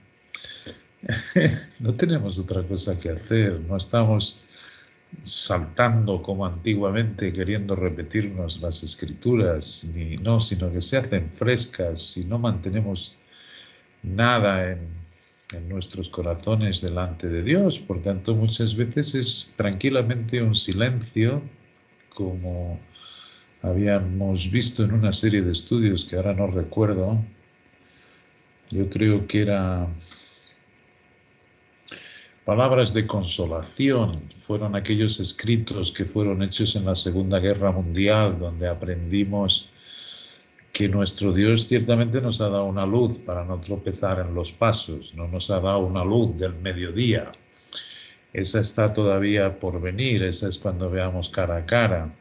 no tenemos otra cosa que hacer, no estamos saltando como antiguamente queriendo repetirnos las escrituras, sino que se hacen frescas y no mantenemos nada en nuestros corazones delante de Dios. Por tanto, muchas veces es tranquilamente un silencio, como habíamos visto en una serie de estudios que ahora no recuerdo. Yo creo que era Palabras de consolación. Fueron aquellos escritos que fueron hechos en la Segunda Guerra Mundial, donde aprendimos que nuestro Dios ciertamente nos ha dado una luz para no tropezar en los pasos, no nos ha dado una luz del mediodía. Esa está todavía por venir, esa es cuando veamos cara a cara.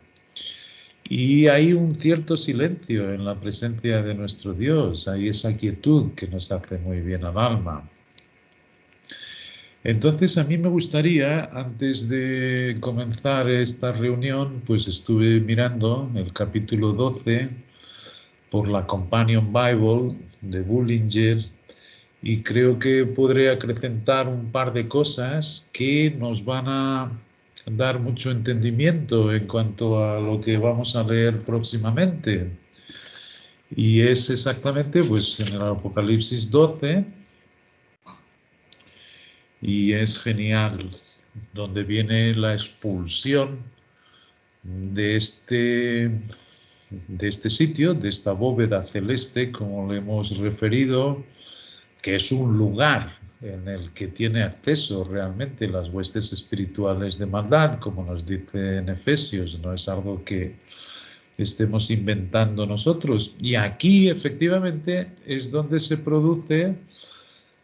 Y hay un cierto silencio en la presencia de nuestro Dios, hay esa quietud que nos hace muy bien al alma. Entonces, a mí me gustaría, antes de comenzar esta reunión, pues estuve mirando el capítulo 12 por la Companion Bible de Bullinger, y creo que podré acrecentar un par de cosas que nos van a dar mucho entendimiento en cuanto a lo que vamos a leer próximamente. Y es exactamente pues en el Apocalipsis 12, y es genial, donde viene la expulsión de este sitio, de esta bóveda celeste, como le hemos referido, que es un lugar en el que tiene acceso realmente las huestes espirituales de maldad, como nos dice en Efesios, no es algo que estemos inventando nosotros. Y aquí efectivamente es donde se produce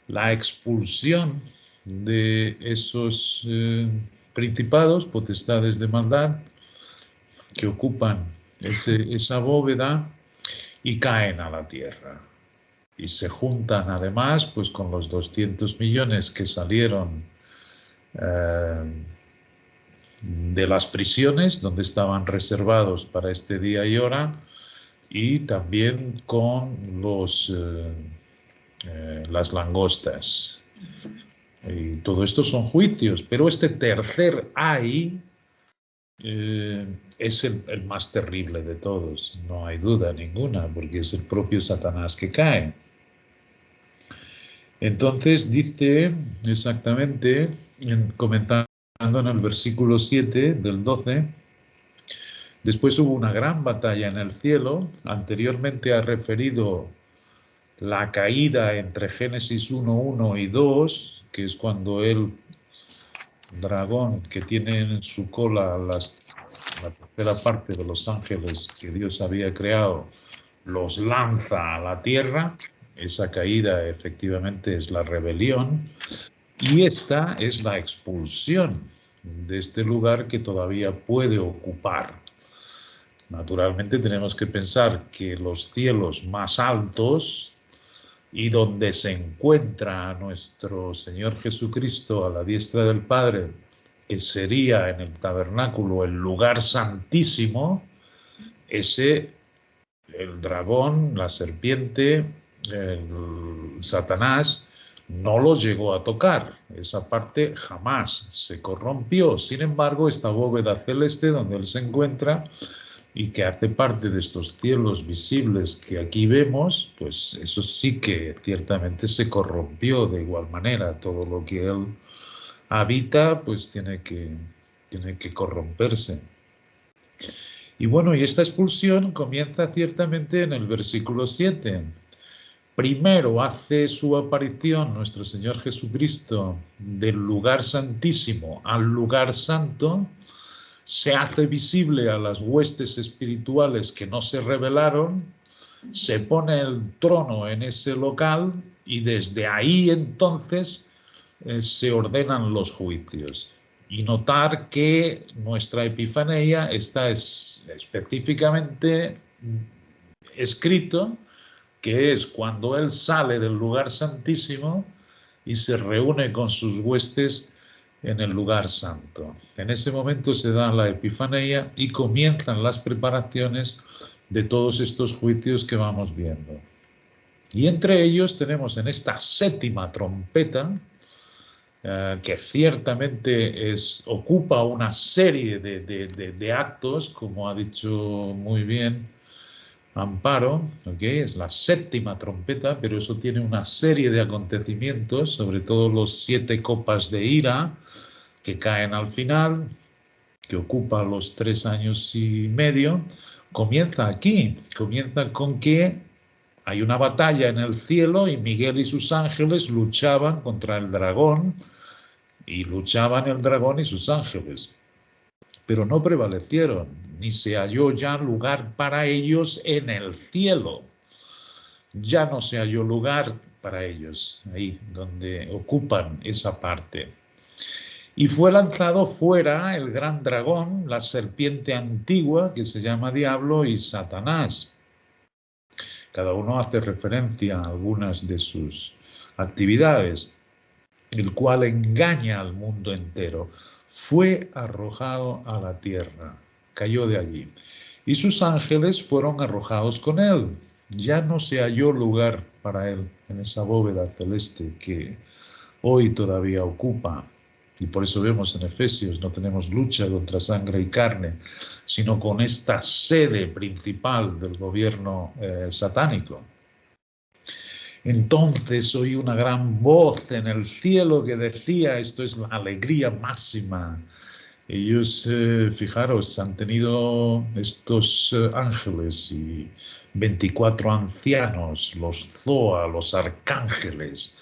la expulsión de esos principados, potestades de maldad, que ocupan esa bóveda y caen a la tierra. Y se juntan además pues con los 200 millones que salieron de las prisiones donde estaban reservados para este día y hora, y también con las langostas. Y todo esto son juicios, pero este tercer ay es el más terrible de todos, no hay duda ninguna, porque es el propio Satanás que cae. Entonces dice exactamente, comentando en el versículo 7 del 12, después hubo una gran batalla en el cielo. Anteriormente ha referido la caída entre Génesis 1:1 y 2, que es cuando el dragón, que tiene en su cola la tercera parte de los ángeles que Dios había creado, los lanza a la tierra. Esa caída efectivamente es la rebelión, y esta es la expulsión de este lugar que todavía puede ocupar. Naturalmente tenemos que pensar que los cielos más altos, y donde se encuentra nuestro Señor Jesucristo a la diestra del Padre, que sería en el tabernáculo el lugar santísimo, ese, el dragón, la serpiente, el Satanás, no lo llegó a tocar. Esa parte jamás se corrompió. Sin embargo, esta bóveda celeste donde él se encuentra y que hace parte de estos cielos visibles que aquí vemos, pues eso sí que ciertamente se corrompió de igual manera. Todo lo que él habita, pues tiene que corromperse. Y bueno, y esta expulsión comienza ciertamente en el versículo 7. Primero hace su aparición nuestro Señor Jesucristo del lugar santísimo al lugar santo, se hace visible a las huestes espirituales que no se rebelaron, se pone el trono en ese local, y desde ahí entonces se ordenan los juicios. Y notar que nuestra Epifanía está específicamente escrito que es cuando él sale del lugar santísimo y se reúne con sus huestes en el lugar santo. En ese momento se da la Epifanía y comienzan las preparaciones de todos estos juicios que vamos viendo. Y entre ellos tenemos en esta séptima trompeta, que ciertamente ocupa una serie de actos, como ha dicho muy bien Amparo, ¿okay? Es la séptima trompeta, pero eso tiene una serie de acontecimientos, sobre todo los 7 copas de ira que caen al final, que ocupa los 3 años y medio. Comienza aquí, comienza con que hay una batalla en el cielo y Miguel y sus ángeles luchaban contra el dragón, y luchaban el dragón y sus ángeles, pero no prevalecieron, ni se halló ya lugar para ellos en el cielo. Ya no se halló lugar para ellos, ahí donde ocupan esa parte. Y fue lanzado fuera el gran dragón, la serpiente antigua, que se llama Diablo, y Satanás. Cada uno hace referencia a algunas de sus actividades, el cual engaña al mundo entero. Fue arrojado a la tierra, cayó de allí, y sus ángeles fueron arrojados con él. Ya no se halló lugar para él en esa bóveda celeste que hoy todavía ocupa. Y por eso vemos en Efesios, no tenemos lucha contra sangre y carne, sino con esta sede principal del gobierno satánico. Entonces oí una gran voz en el cielo que decía, esto es la alegría máxima. Ellos, fijaros, han tenido estos ángeles y 24 ancianos, los Zoa, los arcángeles,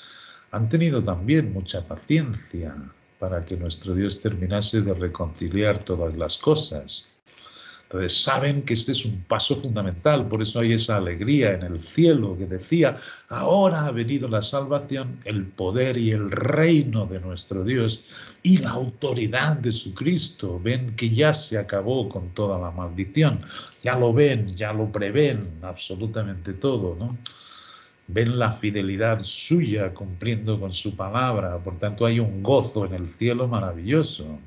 han tenido también mucha paciencia para que nuestro Dios terminase de reconciliar todas las cosas. Entonces saben que este es un paso fundamental, por eso hay esa alegría en el cielo que decía, ahora ha venido la salvación, el poder y el reino de nuestro Dios y la autoridad de su Cristo. Ven que ya se acabó con toda la maldición, ya lo ven, ya lo prevén absolutamente todo, ¿no? Ven la fidelidad suya cumpliendo con su palabra, por tanto hay un gozo en el cielo maravilloso.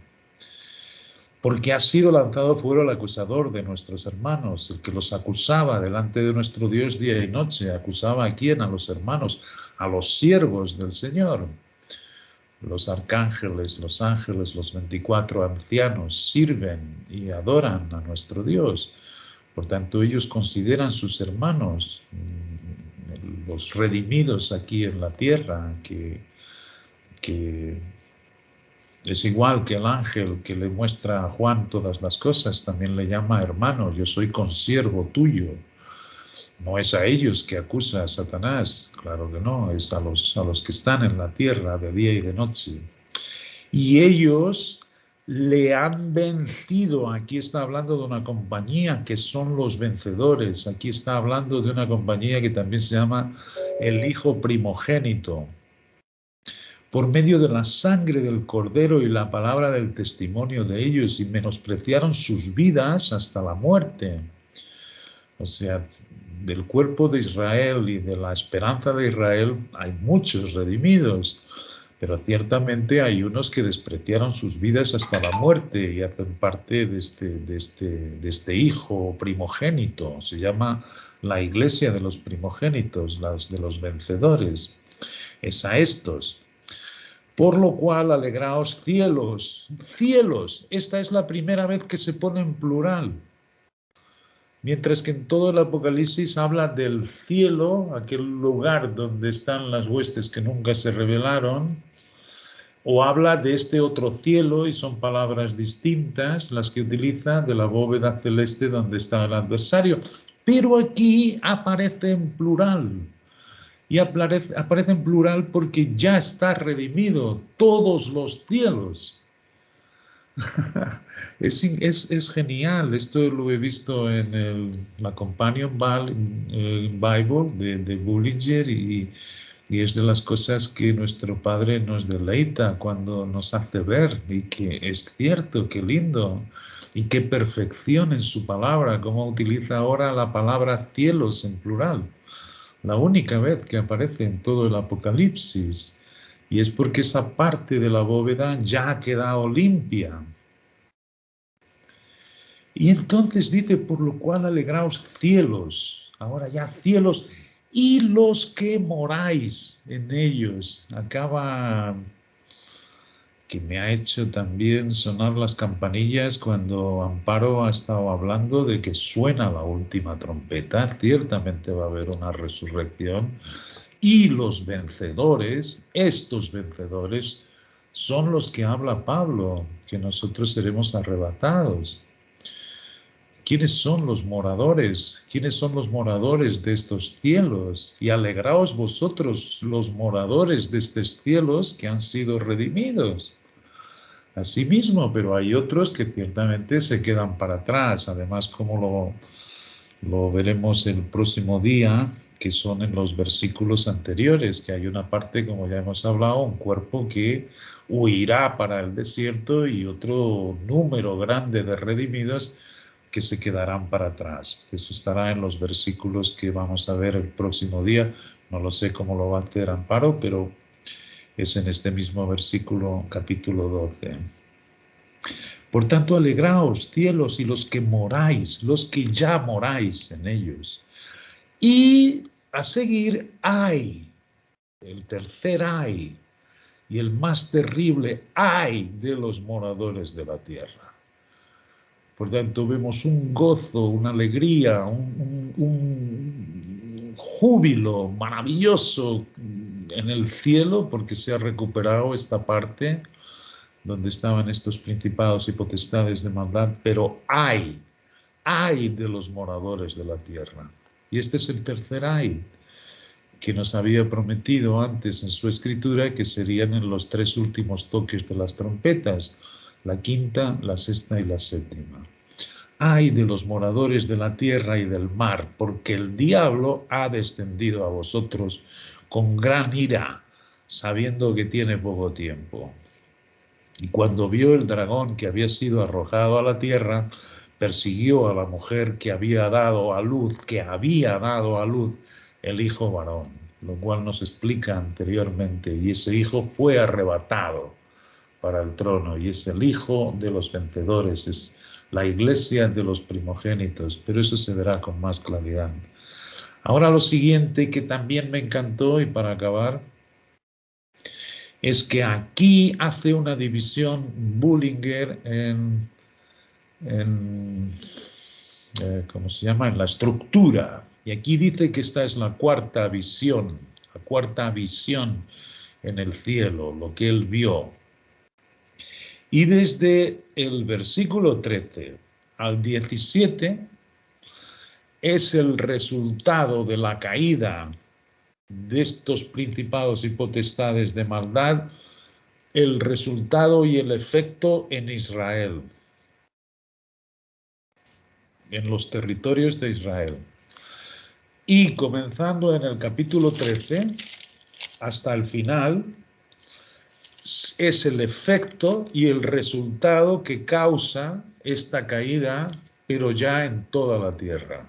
Porque ha sido lanzado fuera el acusador de nuestros hermanos, el que los acusaba delante de nuestro Dios día y noche. ¿Acusaba a quién? A los hermanos, a los siervos del Señor. Los arcángeles, los ángeles, los 24 ancianos sirven y adoran a nuestro Dios. Por tanto, ellos consideran sus hermanos, los redimidos aquí en la tierra, que es igual que el ángel que le muestra a Juan todas las cosas, también le llama hermano, yo soy consiervo tuyo. No es a ellos que acusa a Satanás, claro que no, es a los que están en la tierra de día y de noche. Y ellos le han vencido. Aquí está hablando de una compañía que son los vencedores. Aquí está hablando de una compañía que también se llama el Hijo Primogénito. Por medio de la sangre del Cordero y la palabra del testimonio de ellos, y menospreciaron sus vidas hasta la muerte. O sea, del cuerpo de Israel y de la esperanza de Israel hay muchos redimidos, pero ciertamente hay unos que despreciaron sus vidas hasta la muerte y hacen parte de este hijo primogénito. Se llama la iglesia de los primogénitos, las de los vencedores. Es a estos. Por lo cual, alegraos cielos, cielos. Esta es la primera vez que se pone en plural. Mientras que en todo el Apocalipsis habla del cielo, aquel lugar donde están las huestes que nunca se revelaron, o habla de este otro cielo, y son palabras distintas las que utiliza, de la bóveda celeste donde está el adversario. Pero aquí aparece en plural. Y aparece en plural porque ya está redimido todos los cielos. Es genial, esto lo he visto en la Companion Bible de Bullinger y es de las cosas que nuestro Padre nos deleita cuando nos hace ver, y que es cierto, qué lindo y qué perfección en su palabra, cómo utiliza ahora la palabra cielos en plural. La única vez que aparece en todo el Apocalipsis, y es porque esa parte de la bóveda ya ha quedado limpia. Y entonces dice, por lo cual alegraos cielos, ahora ya cielos, y los que moráis en ellos. Acaba que me ha hecho también sonar las campanillas cuando Amparo ha estado hablando de que suena la última trompeta. Ciertamente va a haber una resurrección. Y los vencedores, estos vencedores, son los que habla Pablo, que nosotros seremos arrebatados. ¿Quiénes son los moradores? ¿Quiénes son los moradores de estos cielos? Y alegraos vosotros, los moradores de estos cielos que han sido redimidos. Asimismo, pero hay otros que ciertamente se quedan para atrás. Además, como lo veremos el próximo día, que son en los versículos anteriores, que hay una parte, como ya hemos hablado, un cuerpo que huirá para el desierto y otro número grande de redimidos que se quedarán para atrás. Eso estará en los versículos que vamos a ver el próximo día. No lo sé cómo lo va a hacer Amparo, pero es en este mismo versículo, capítulo 12. Por tanto, alegraos, cielos, y los que moráis, los que ya moráis en ellos. Y a seguir ay, el tercer ay, y el más terrible ay de los moradores de la tierra. Por tanto, vemos un gozo, una alegría, un júbilo maravilloso en el cielo, porque se ha recuperado esta parte donde estaban estos principados y potestades de maldad, pero ay de los moradores de la tierra. Y este es el tercer ay, que nos había prometido antes en su escritura, que serían en los 3 últimos toques de las trompetas, la quinta, la sexta y la séptima. Ay de los moradores de la tierra y del mar, porque el diablo ha descendido a vosotros con gran ira, sabiendo que tiene poco tiempo. Y cuando vio el dragón que había sido arrojado a la tierra, persiguió a la mujer que había dado a luz, el hijo varón, lo cual nos explica anteriormente, y ese hijo fue arrebatado para el trono, y es el hijo de los vencedores, es la iglesia de los primogénitos, pero eso se verá con más claridad. Ahora lo siguiente que también me encantó, y para acabar, es que aquí hace una división Bullinger ¿cómo se llama? En la estructura. Y aquí dice que esta es la cuarta visión en el cielo, lo que él vio. Y desde el versículo 13 al 17 es el resultado de la caída de estos principados y potestades de maldad, el resultado y el efecto en Israel, en los territorios de Israel. Y comenzando en el capítulo 13 hasta el final, es el efecto y el resultado que causa esta caída, pero ya en toda la tierra.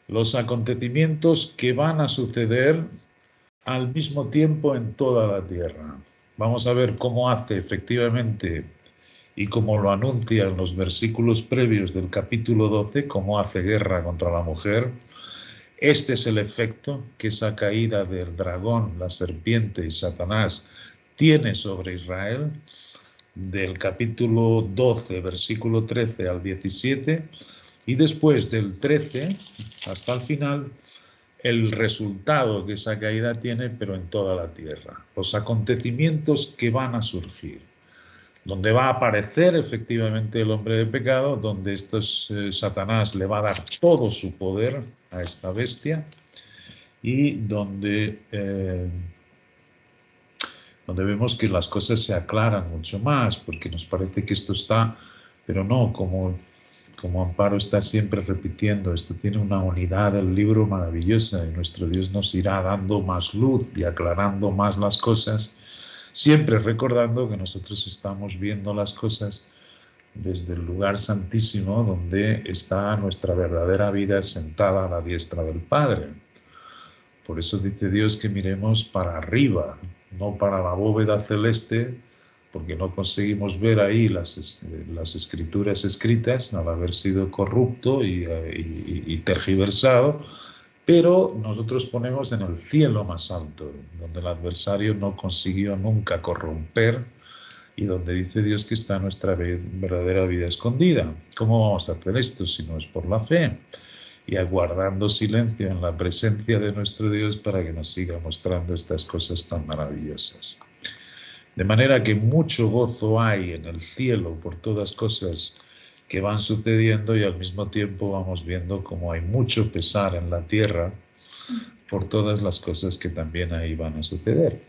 Los acontecimientos que van a suceder al mismo tiempo en toda la tierra. Vamos a ver cómo hace efectivamente y como lo anuncia en los versículos previos del capítulo 12, cómo hace guerra contra la mujer. Este es el efecto que esa caída del dragón, la serpiente y Satanás tiene sobre Israel, del capítulo 12, versículo 13 al 17, y después del 13 hasta el final, el resultado que esa caída tiene, pero en toda la tierra. Los acontecimientos que van a surgir, donde va a aparecer efectivamente el hombre de pecado, donde Satanás le va a dar todo su poder a esta bestia, y donde vemos que las cosas se aclaran mucho más, porque nos parece que esto está, pero no, como Amparo está siempre repitiendo, esto tiene una unidad del libro maravillosa, y nuestro Dios nos irá dando más luz y aclarando más las cosas, siempre recordando que nosotros estamos viendo las cosas desde el lugar santísimo, donde está nuestra verdadera vida sentada a la diestra del Padre. Por eso dice Dios que miremos para arriba, no para la bóveda celeste, porque no conseguimos ver ahí las escrituras escritas al haber sido corrupto y tergiversado, pero nosotros ponemos en el cielo más alto, donde el adversario no consiguió nunca corromper, y donde dice Dios que está nuestra verdadera vida escondida. ¿Cómo vamos a hacer esto si no es por la fe? Y aguardando silencio en la presencia de nuestro Dios para que nos siga mostrando estas cosas tan maravillosas. De manera que mucho gozo hay en el cielo por todas cosas que van sucediendo, y al mismo tiempo vamos viendo cómo hay mucho pesar en la tierra por todas las cosas que también ahí van a suceder.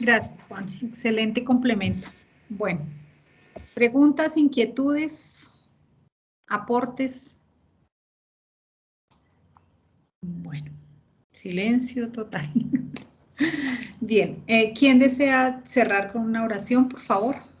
Gracias, Juan. Excelente complemento. Bueno, preguntas, inquietudes, aportes. Bueno, silencio total. Bien, ¿quién desea cerrar con una oración, por favor?